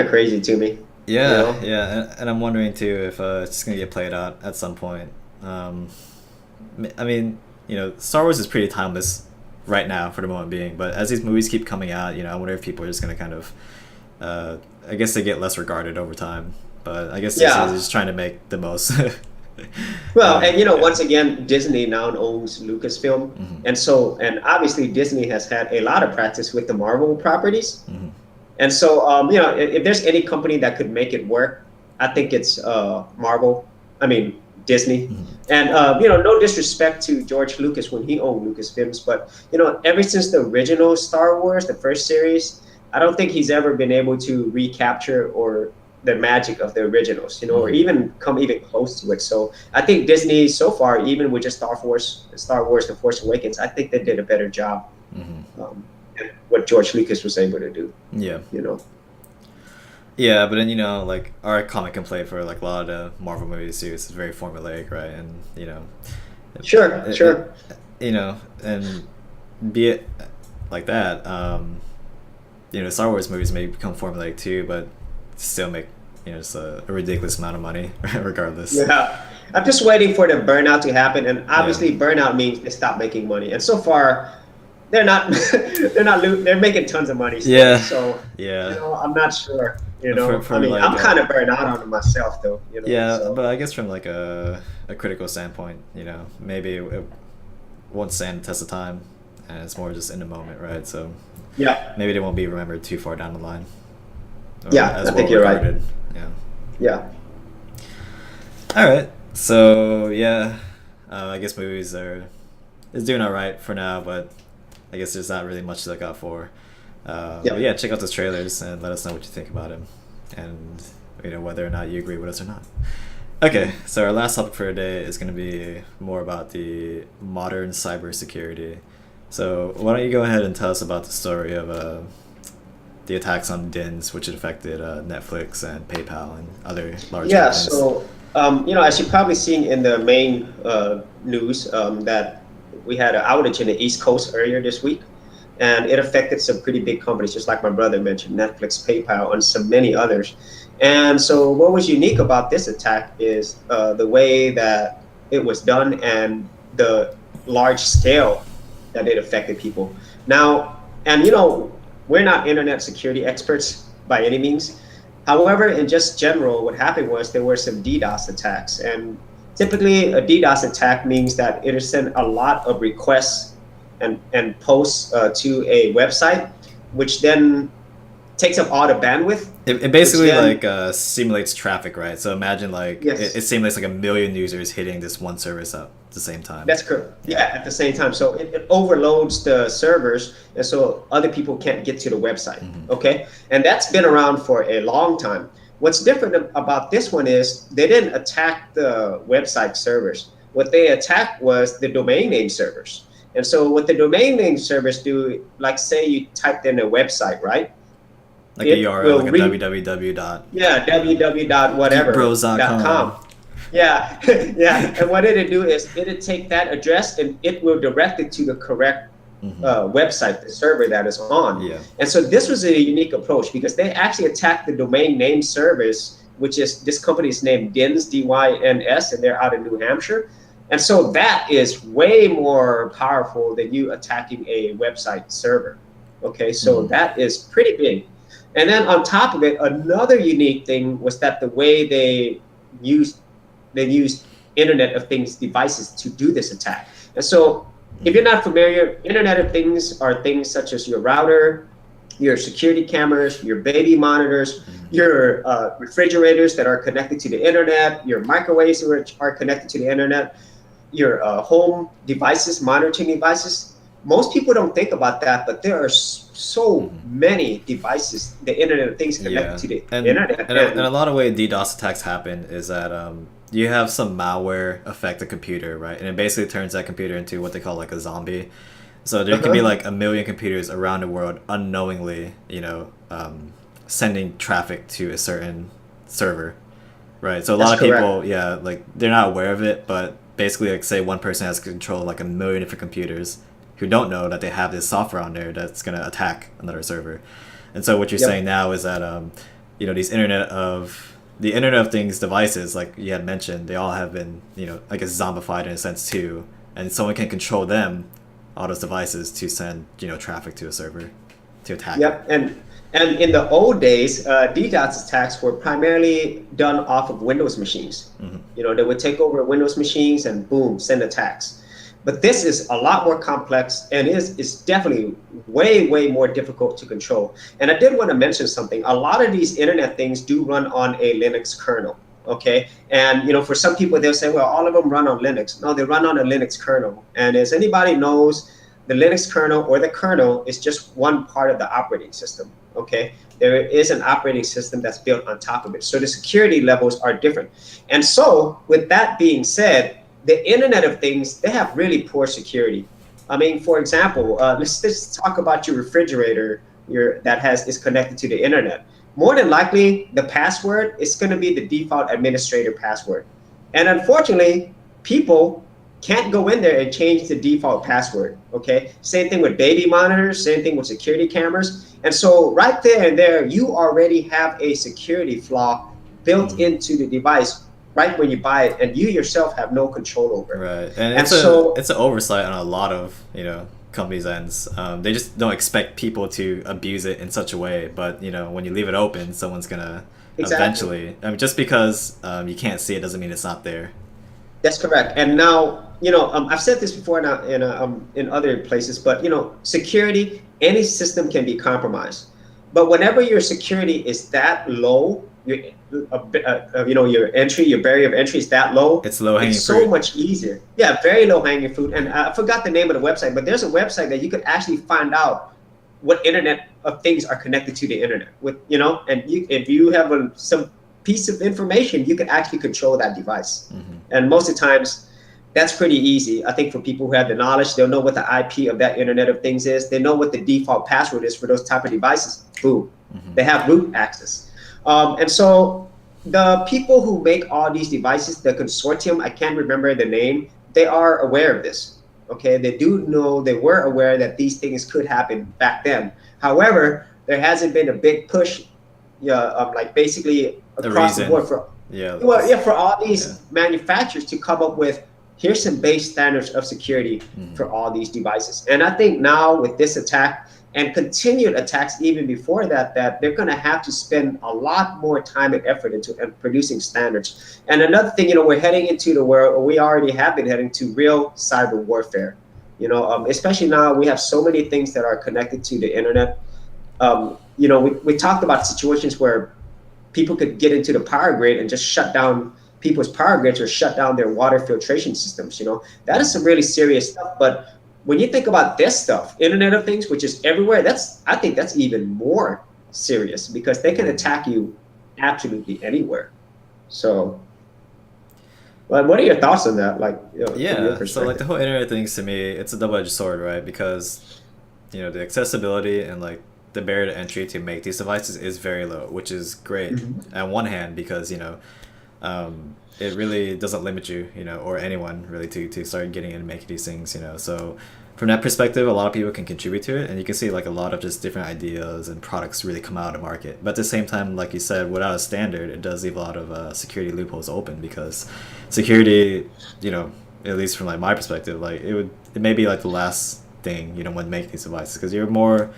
crazy to me. yeah, You know? yeah, and I'm wondering too if it's just gonna get played out at some point. I mean, you know, Star Wars is pretty timeless right now for the moment being, but as these movies keep coming out, you know, I wonder if people are just gonna kind of, I guess they get less regarded over time. But I guess Disney is Yeah. just trying to make the most. Well, and you know, Yeah. once again, Disney now owns Lucasfilm, and obviously Disney has had a lot of practice with the Marvel properties, and so you know, if there's any company that could make it work, I think it's Marvel. I mean Disney, and you know, no disrespect to George Lucas when he owned Lucasfilms, but you know, ever since the original Star Wars, the first series, I don't think he's ever been able to recapture or the magic of the originals, you know, or even come even close to it. So I think Disney so far, even with just Star Wars, The Force Awakens, I think they did a better job than what George Lucas was able to do. Yeah. You know. Yeah, but then you know, like our common complaint for like a lot of the Marvel movies too is very formulaic, right? And you know, Sure. you know, and be it like that, you know, Star Wars movies may become formulaic too, but still make, you know, just a ridiculous amount of money regardless. Yeah. I'm just waiting for the burnout to happen, and obviously burnout means they stop making money. And so far, they're not. They're making tons of money. Still. Yeah. So Yeah. you know, I'm not sure. You know, From I mean, like I'm kind of burned out on it myself, though. You know, yeah, so. but I guess from like a critical standpoint, you know, maybe it won't stand the test of time, and it's more just in the moment, right? So Yeah. maybe they won't be remembered too far down the line. Or Yeah, I think you're right. regarded. Yeah. Yeah. All right. So yeah, I guess movies is doing all right for now, but I guess there's not really much to look out for. But yeah, check out those trailers and let us know what you think about them, and you know whether or not you agree with us or not. Okay, so our last topic for today is going to be more about the modern cybersecurity. So why don't you go ahead and tell us about the story of the attacks on DNS, which affected Netflix and PayPal and other large Yeah. companies. So you know, as you've probably seen in the main news, that we had an outage in the East Coast earlier this week, and it affected some pretty big companies, just like my brother mentioned, Netflix, PayPal, and so many others. And so what was unique about this attack is the way that it was done and the large scale that it affected people. Now, and you know, we're not internet security experts by any means. However, in just general, what happened was there were some DDoS attacks. And typically a DDoS attack means that it has sent a lot of requests and posts to a website, which then takes up all the bandwidth. It basically then- like simulates traffic, right? So imagine like Yes. it simulates like a million users hitting this one service up at the same time. That's correct. Yeah, at the same time. So it overloads the servers, and so other people can't get to the website. Okay, and that's been around for a long time. What's different about this one is they didn't attack the website servers. What they attacked was the domain name servers. And so what the domain name servers do, like say you typed in a website, right? Like it a URL, will like a read- www dot. Yeah, www.whatever.com. Yeah, yeah. And what it'd do is it'd take that address and it will direct it to the correct website, the server that is on. Yeah. And so this was a unique approach because they actually attacked the domain name service, which is this company's name, DYNS, DYNS, and they're out in New Hampshire. And so that is way more powerful than you attacking a website server. Okay, so that is pretty big. And then on top of it, another unique thing was that the way used they used Internet of Things devices to do this attack. And so if you're not familiar, Internet of Things are things such as your router, your security cameras, your baby monitors, your refrigerators that are connected to the internet, your microwaves which are connected to the internet, your home devices, monitoring devices. Most people don't think about that, but there are so many devices, the Internet of Things connected to the internet. And a lot of way DDoS attacks happen is that you have some malware affect the computer, right? And it basically turns that computer into what they call like a zombie. So there can be like a million computers around the world unknowingly, sending traffic to a certain server, right? So a lot of people, like they're not aware of it, but basically, like say one person has control of like a million different computers who don't know that they have this software on there that's gonna attack another server. And so what you're saying now is that these the Internet of Things devices, like you had mentioned, they all have been I guess zombified in a sense too, and someone can control them, all those devices, to send traffic to a server to attack. And in the old days, DDoS attacks were primarily done off of Windows machines. They would take over Windows machines and boom, send attacks. But this is a lot more complex and is definitely way more difficult to control. And I did want to mention something. A lot of these Internet things do run on a Linux kernel. Okay, and for some people they'll say, well, all of them run on Linux. No, they run on a Linux kernel. And as anybody knows, the Linux kernel or the kernel is just one part of the operating system. Okay, there is an operating system that's built on top of it. So the security levels are different. And so with that being said, the Internet of Things, they have really poor security. I mean, for example, let's talk about your refrigerator is connected to the internet. More than likely, the password is going to be the default administrator password. And unfortunately, people can't go in there and change the default password, okay? Same thing with baby monitors, same thing with security cameras. And so right there and there, you already have a security flaw built into the device right when you buy it, and you yourself have no control over it. Right, and it's an oversight on a lot of companies' ends. They just don't expect people to abuse it in such a way, but when you leave it open, someone's gonna eventually. I mean, just because you can't see it doesn't mean it's not there. That's correct. And now I've said this before in other places, but security, any system can be compromised, but whenever your security is that low, your entry, your barrier of entry is that low. It's low hanging fruit. It's so much easier. Yeah, very low hanging fruit. And I forgot the name of the website, but there's a website that you could actually find out what Internet of Things are connected to the internet with. And if you have some piece of information, you can actually control that device. And most of the times, that's pretty easy. I think for people who have the knowledge, they'll know what the IP of that Internet of Things is. They know what the default password is for those type of devices. Boom, they have root access. And so the people who make all these devices, the consortium, I can't remember the name, they are aware of this. Okay, they were aware that these things could happen back then. However, there hasn't been a big push, like basically across the board for all these manufacturers to come up with, here's some base standards of security for all these devices. And I think now with this attack, and continued attacks even before that they're going to have to spend a lot more time and effort into producing standards. And another thing, we're heading into the world, or we already have been heading to real cyber warfare. Especially now we have so many things that are connected to the internet. We talked about situations where people could get into the power grid and just shut down people's power grids or shut down their water filtration systems. That is some really serious stuff. But when you think about this stuff, Internet of Things, which is everywhere, I think that's even more serious because they can attack you absolutely anywhere. So, what are your thoughts on that? So like the whole Internet of Things, to me, it's a double-edged sword, right? Because the accessibility and like the barrier to entry to make these devices is very low, which is great on one hand because it really doesn't limit you, or anyone really to start getting in and making these things, So from that perspective, a lot of people can contribute to it, and you can see like a lot of just different ideas and products really come out of the market. But at the same time, like you said, without a standard, it does leave a lot of security loopholes open because security, at least from like my perspective, like it may be like the last thing, when making these devices, because you're more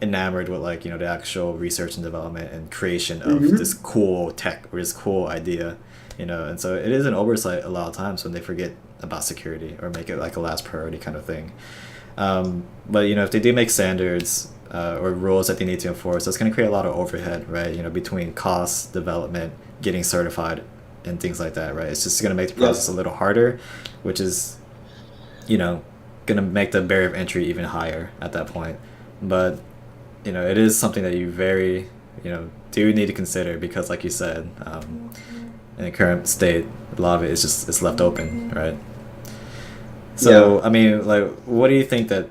enamored with like the actual research and development and creation of this cool tech or this cool idea, and so it is an oversight a lot of times when they forget about security or make it like a last priority kind of thing. But if they do make standards or rules that they need to enforce, that's going to create a lot of overhead, right? Between costs, development, getting certified, and things like that, right? It's just going to make the process a little harder, which is, going to make the barrier of entry even higher at that point. But, it is something that you very, do need to consider, because like you said, in the current state, a lot of it is just, it's left open, right? So, I mean, like, what do you think that,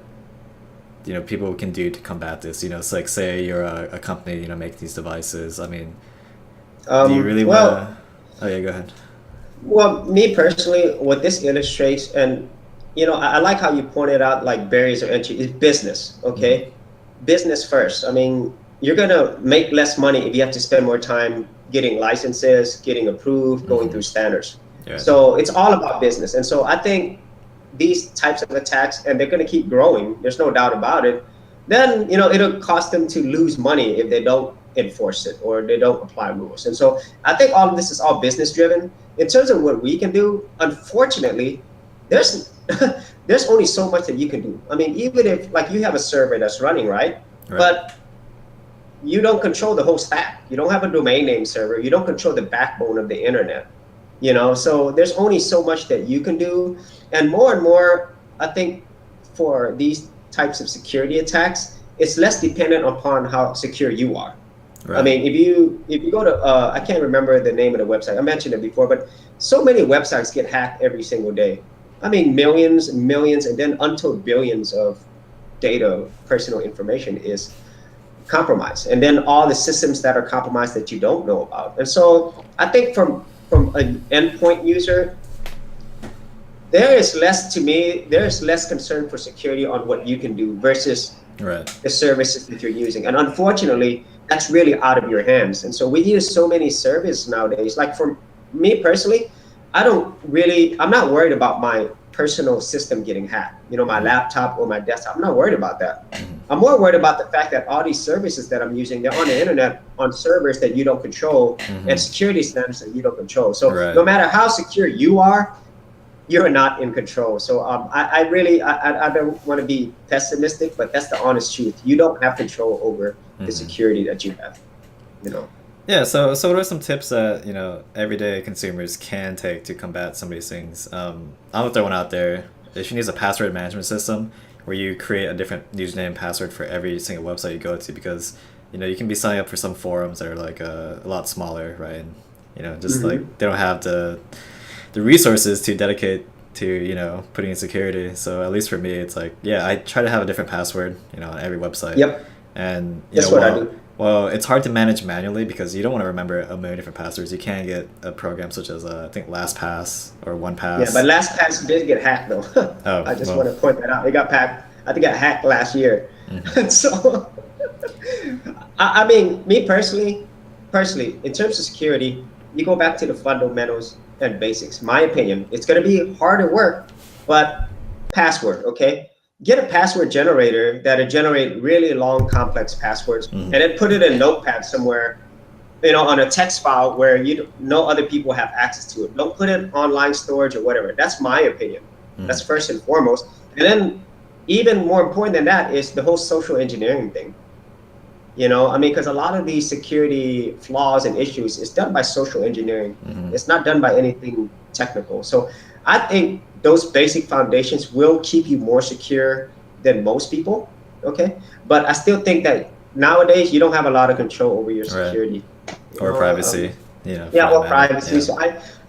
people can do to combat this? It's like, say you're a company, making these devices. I mean, do you really want to... Oh, yeah, go ahead. Well, me personally, what this illustrates, and, I like how you pointed out, like, barriers of entry is business, okay? Business first. I mean, you're going to make less money if you have to spend more time getting licenses, getting approved, going through standards. Yeah. So it's all about business. And so I think these types of attacks, and they're going to keep growing, there's no doubt about it, then, it'll cost them to lose money if they don't enforce it or they don't apply rules. And so I think all of this is all business driven. In terms of what we can do, unfortunately, there's there's only so much that you can do. I mean, even if like you have a server that's running, right? But you don't control the whole stack. You don't have a domain name server. You don't control the backbone of the internet. So there's only so much that you can do. And more, I think for these types of security attacks, it's less dependent upon how secure you are. Right. I mean, if you go to, I can't remember the name of the website. I mentioned it before, but so many websites get hacked every single day. I mean, millions and millions, and then untold billions of data, personal information is compromised. And then all the systems that are compromised that you don't know about. And so I think from an endpoint user, there's less concern for security on what you can do versus the services that you're using. And unfortunately, that's really out of your hands. And so we use so many services nowadays. Like for me personally, I'm not worried about my personal system getting hacked, my laptop or my desktop. I'm not worried about that. I'm more worried about the fact that all these services that I'm using, they're on the internet on servers that you don't control and security standards that you don't control. So no matter how secure you are, you're not in control. So I don't want to be pessimistic, but that's the honest truth. You don't have control over the security that you have, Yeah, so what are some tips that, everyday consumers can take to combat some of these things? I'll throw one out there. You should use a password management system where you create a different username and password for every single website you go to, because, you can be signing up for some forums that are like a lot smaller, right? And, just like they don't have the resources to dedicate to, putting in security. So at least for me, it's like, I try to have a different password, on every website. Yep. And, that's what I do. Well, it's hard to manage manually because you don't want to remember a million different passwords. You can get a program such as, I think, LastPass or OnePass. Yeah, but LastPass did get hacked, though. I just want to point that out. It got hacked last year. So, I mean, me personally, in terms of security, you go back to the fundamentals and basics. My opinion, it's going to be harder work, but password, okay? Get a password generator that'll generate really long, complex passwords, and then put it in Notepad somewhere, on a text file where no other people have access to it. Don't put it online storage or whatever. That's my opinion. That's first and foremost. And then even more important than that is the whole social engineering thing. I mean, because a lot of these security flaws and issues is done by social engineering. It's not done by anything technical. So I think those basic foundations will keep you more secure than most people, okay? But I still think that nowadays you don't have a lot of control over your security. Or privacy. Or privacy. Yeah. So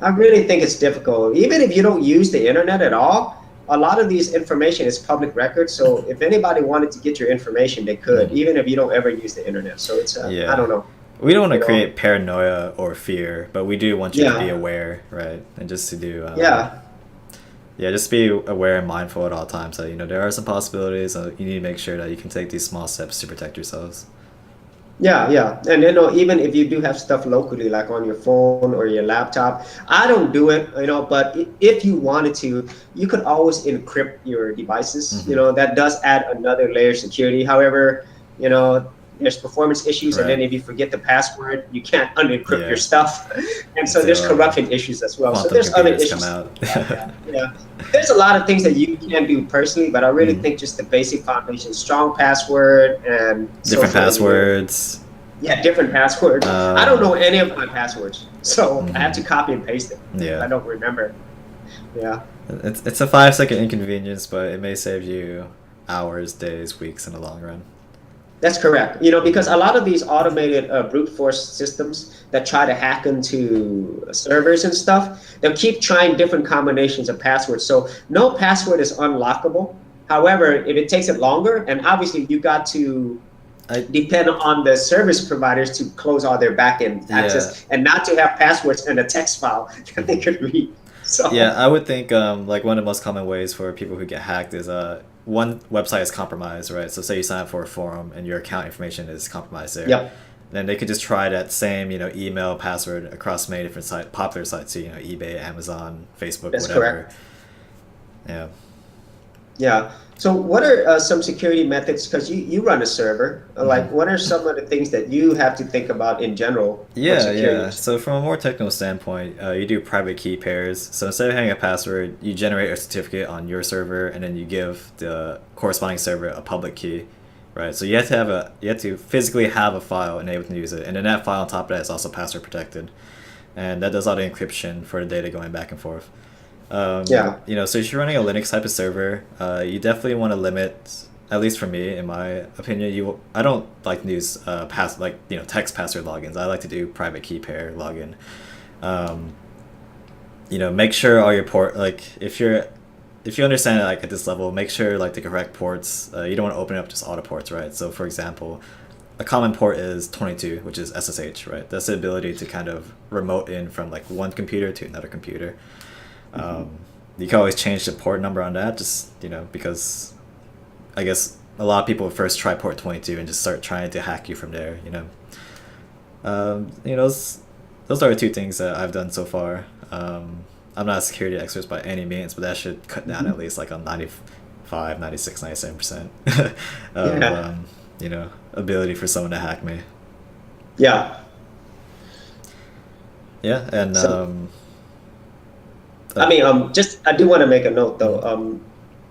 I really think it's difficult. Even if you don't use the internet at all, a lot of these information is public record. So if anybody wanted to get your information, they could, even if you don't ever use the internet. So it's, I don't know. We don't want to create paranoia or fear, but we do want you to be aware, right? And just to do... just be aware and mindful at all times that, there are some possibilities. You need to make sure that you can take these small steps to protect yourselves. Yeah. And even if you do have stuff locally, like on your phone or your laptop, I don't do it, but if you wanted to, you could always encrypt your devices. Hmm. That does add another layer of security. However, there's performance issues, and Right. then if you forget the password, you can't unencrypt your Yeah. stuff. And so there's Until corruption issues as well. So quantum there's other computers come issues out. with that. Yeah. There's a lot of things that you can do personally, but I really Mhm. think just the basic foundation, strong password and Different social engineering. passwords. Yeah, different passwords. I don't know any of my passwords, so I have Mhm. to copy and paste them. Yeah. I don't remember. Yeah, It's a 5 second inconvenience, but it may save you hours, days, weeks in the long run. that's correct. Because a lot of these automated brute force systems that try to hack into servers and stuff, they'll keep trying different combinations of passwords. So no password is unlockable. However, if it takes it longer, and obviously you got to I depend on the service providers to close all their backend Yeah. access and not to have passwords in a text file that they could read. Yeah, So, I would think like one of the most common ways for people who get hacked is one website is compromised, right? So say you sign up for a forum and your account information is compromised there. yep, Then they could just try that same, email password across many different popular sites, so, eBay, Amazon, Facebook, that's whatever. correct. Yeah. Yeah. So, what are some security methods? Because you run a server. Mhm. Like, what are some of the things that you have to think about in general for Yeah, security? yeah. So from a more technical standpoint, you do private key pairs. So instead of having a password, you generate a certificate on your server, and then you give the corresponding server a public key, right? So you have to physically have a file and able to use it, and then that file on top of that is also password protected, and that does all the encryption for the data going back and forth. Yeah. So if you're running a Linux type of server, you definitely want to limit. At least for me, in my opinion, I don't like to use text password logins. I like to do private key pair login. Um, make sure all your if you understand it like at this level, make sure like the correct ports. You don't want to open up just auto ports, right? So for example, a common port is 22, which is SSH, right? That's the ability to kind of remote in from like one computer to another computer. You can always change the port number on that, just because I guess a lot of people first try port 22 and just start trying to hack you from there. Those are the two things that I've done so far. I'm not a security expert by any means, but that should cut down at least like on 95, 96, 97% of Yeah. ability for someone to hack me. Yeah. Yeah, and So, I mean, I do want to make a note though.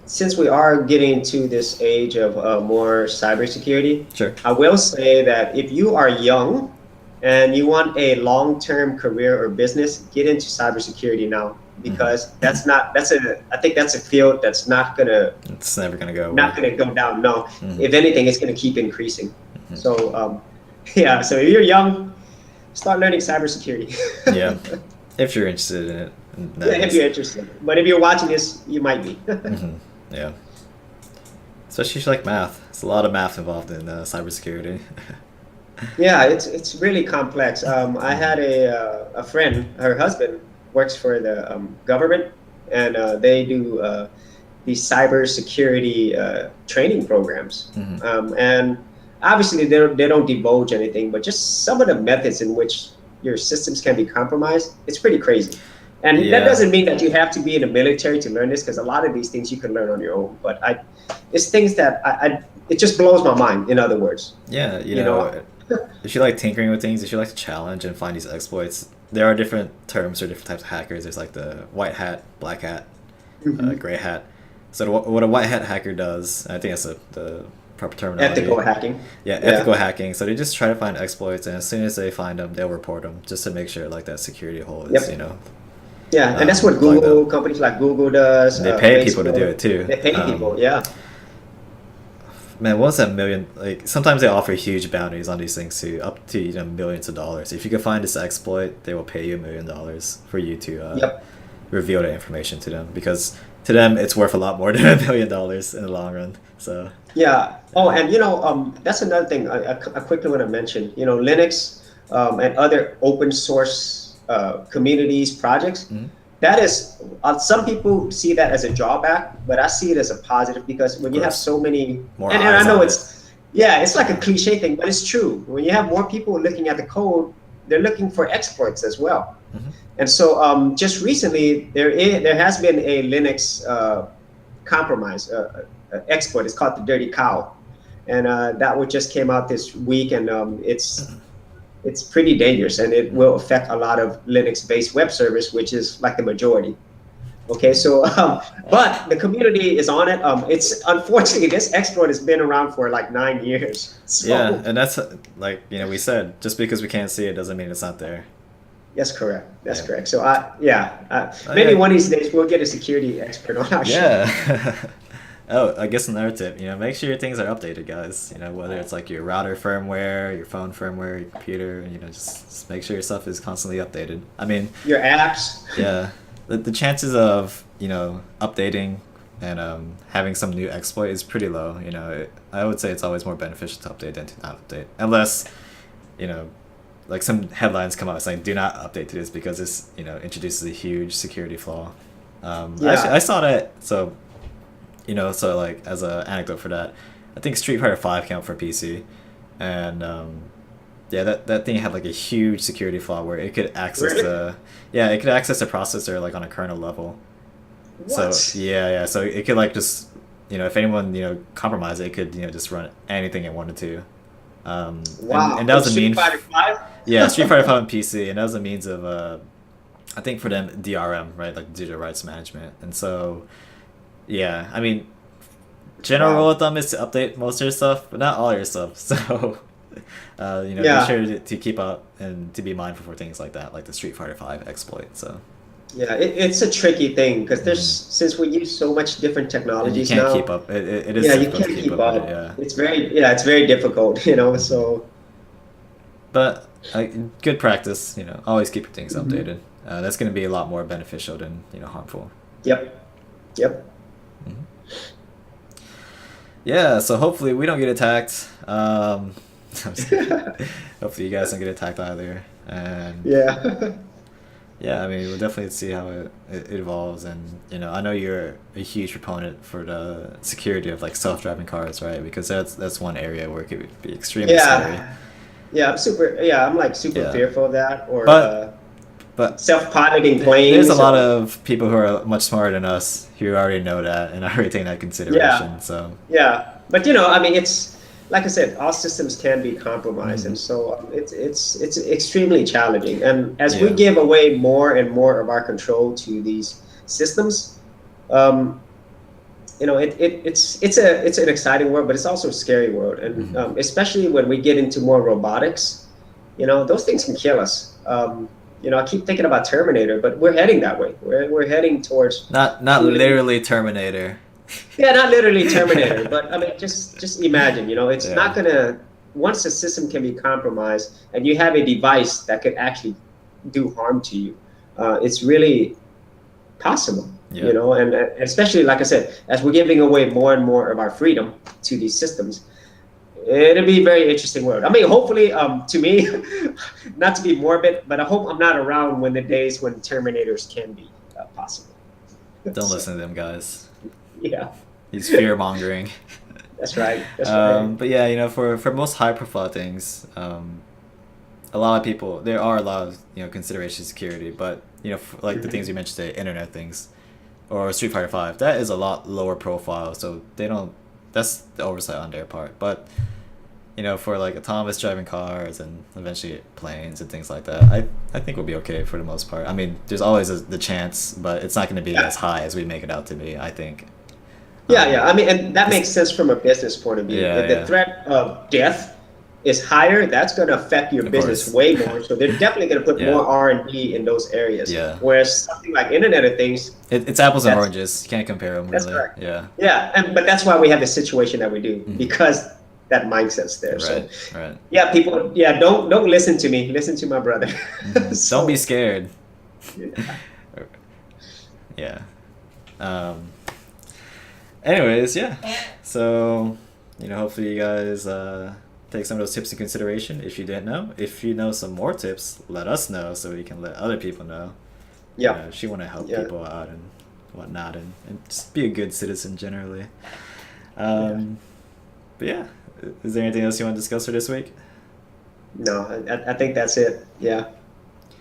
Since we are getting to this age of more cybersecurity, sure. I will say that if you are young and you want a long-term career or business, get into cybersecurity now, because I think that's a field that's It's never gonna go not away. gonna go down. No, Mhm. if anything, it's gonna keep increasing. Mhm. So, yeah. So if you're young, start learning cybersecurity. Yeah, if you're interested in it, Yeah, if you're interested. But if you're watching this, you might be. Yeah. Especially if you like math. There's a lot of math involved in cybersecurity. Yeah, it's really complex. I had a friend. Her husband works for the government, and they do these cybersecurity training programs. Mhm. And obviously, they don't divulge anything, but just some of the methods in which your systems can be compromised. It's pretty crazy. And that Yeah, doesn't mean that you have to be in the military to learn this, because a lot of these things you can learn on your own. But it's things that it just blows my mind. In other words, yeah. you know. If you like tinkering with things, if you like to challenge and find these exploits, there are different terms for different types of hackers. There's like the white hat, black hat, Mhm. gray hat. So what a white hat hacker does, I think that's the proper terminology. Ethical hacking. Yeah, ethical hacking. So they just try to find exploits, and as soon as they find them, they'll report them just to make sure like that security hole is, Yep. Yeah, and that's what plugged Google, up. companies like Google does. And they pay people to do Facebook, it too. they pay people. Yeah. Man, what's that million? Like sometimes they offer huge bounties on these things too, up to millions of dollars. If you can find this exploit, they will pay you $1 million for you to Yep. reveal the information to them, because to them it's worth a lot more than $1 million in the long run. So Yeah. Oh, and that's another thing I quickly want to mention. Linux and other open source communities projects. mhm. That is, some people see that as a drawback, but I see it as a positive, because when Of you have course, so many, more and I eyes know on it's it. Yeah, it's like a cliche thing, but it's true. When you have more people looking at the code, they're looking for exploits as well. Mm-hmm. And so just recently, there has been a Linux compromise exploit. It's called the Dirty Cow, and that one just came out this week, and it's pretty dangerous, and it will affect a lot of Linux-based web servers, which is like the majority. Okay, so but the community is on it. It's unfortunately this exploit has been around for like 9 years. So Yeah, and that's like we said, just because we can't see it doesn't mean it's not there. that's correct. That's Yeah. correct. So maybe yeah. one of these days we'll get a security expert on our show. Yeah. Oh, I guess another tip, make sure your things are updated, guys. Whether it's like your router firmware, your phone firmware, your computer, just make sure your stuff is constantly updated. I mean, Your apps. yeah, the chances of, updating and having some new exploit is pretty low. I would say it's always more beneficial to update than to not update. Unless, like some headlines come out saying do not update to this because this, introduces a huge security flaw. Yeah. I saw that, so so like as an anecdote for that, I think Street Fighter 5 came out for PC, and yeah, that thing had like a huge security flaw where it could access Really? it could access the processor like on a kernel level. So What? yeah, so it could like just if anyone compromised it, it could just run anything it wanted to. Wow. And that was a Street mean Fighter 5? yeah, Street Fighter 5 on PC, and that was a means of I think for them DRM, right, like digital rights management. And so yeah, I mean, general rule Wow. of thumb is to update most of your stuff, but not all your stuff. So, be Yeah. sure to keep up and to be mindful for things like that, like the Street Fighter 5 exploit. So, Yeah, it's a tricky thing because there's mhm. since we use so much different And you technologies can't keep now. up. It is Yeah, you difficult to can't keep keep up with it, up. yeah. It's very difficult, so But good practice, always keep your things mhm. updated. That's going to be a lot more beneficial than, harmful. Yep. Yep. Mhm. Yeah, so hopefully we don't get attacked. I'm just kidding. Hopefully you guys don't get attacked either. And Yeah. yeah, I mean, we'll definitely see how it evolves. And, I know you're a huge proponent for the security of like self-driving cars, right? Because that's one area where it could be extremely scary. Yeah. I'm like super Yeah. fearful of that or But but self-piloting there's a planes lot or of people who are much smarter than us who already know that and already take that into yeah. consideration. So, Yeah. But I mean it's like I said, all systems can be compromised, mhm. and so it's extremely challenging. And as we Yeah. give away more and more of our control to these systems, um, it's an exciting world, but it's also a scary world, and Mhm. especially when we get into more robotics, those things can kill us. I keep thinking about Terminator, but we're heading that way. We're heading towards Not truly, literally Terminator. yeah, not literally Terminator, but I mean, just imagine, it's Yeah. not gonna once the system can be compromised and you have a device that could actually do harm to you, it's really possible, Yeah. and especially like I said, as we're giving away more and more of our freedom to these systems, it'll be a very interesting world. I mean, hopefully, to me, not to be morbid, but I hope I'm not around when the days when Terminators can be possible. Don't So, listen to them, guys. yeah, He's fear mongering. that's right. That's right. But yeah, for most high profile things, a lot of people, there are a lot of consideration security, but for, like the things you mentioned today, internet things, or Street Fighter 5, that is a lot lower profile, so they don't. That's the oversight on their part. But for like autonomous driving cars and eventually planes and things like that, I think we'll be okay for the most part. I mean, there's always the chance, but it's not going to be Yeah. as high as we make it out to be, I think. Yeah. I mean, and that makes This- sense from a business point of view. yeah, If the yeah, threat of death is higher, that's going to affect your of business course. way more. So they're definitely going to put Yeah, more R&D in those areas. yeah. Whereas something like Internet of Things, It's apples and that's oranges. You can't compare them that's really. correct. Yeah. Yeah, but that's why we have the situation that we do Mhm. because that mindset's there. So Right. Right. yeah, people, yeah, don't listen to me. Listen to my brother. Don't be So scared. yeah. Yeah. Anyways, yeah. So, hopefully you guys take some of those tips into consideration if you didn't know. If you know some more tips, let us know so we can let other people know. Yeah. If you want to help Yeah. people out and whatnot, and just be a good citizen generally. Yeah. But yeah, Is there anything else you want to discuss for this week? No, I think that's it. Yeah.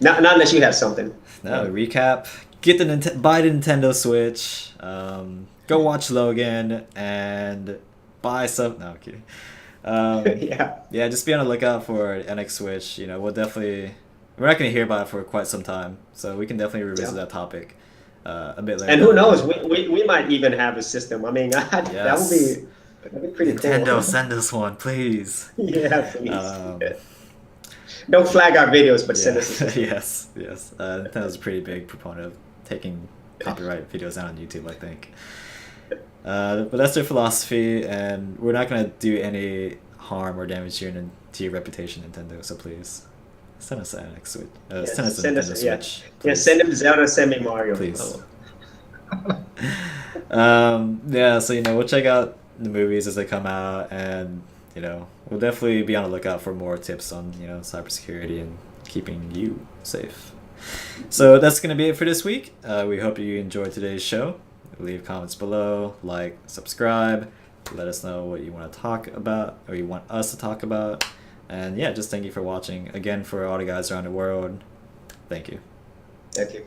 Not unless you have something. No, recap. Get the buy the Nintendo Switch. Go watch Logan and buy some. No, I'm kidding. Yeah. Yeah, just be on the lookout for NX Switch. You know, we're not gonna hear about it for quite some time, so we can definitely revisit that topic a bit later. And who knows? We might even have a system. I mean, that'd be pretty Nintendo, cool. send us one, please. Yeah, please. Don't flag our videos, but send us a system. Yes. Nintendo's a pretty big proponent of taking copyright videos out on YouTube, I think. But that's their philosophy, and we're not going to do any harm or damage to your reputation, Nintendo, so please send us an NX Switch. Send us a Nintendo Switch. Yeah, send them Zelda, send me Mario. Please. Yeah, so, we'll check out the movies as they come out, and, we'll definitely be on the lookout for more tips on, cybersecurity and keeping you safe. So that's going to be it for this week. We hope you enjoyed today's show. Leave comments below, like, subscribe, let us know what you want to talk about or you want us to talk about. And yeah, just thank you for watching. Again, for all the guys around the world, thank you. Thank you.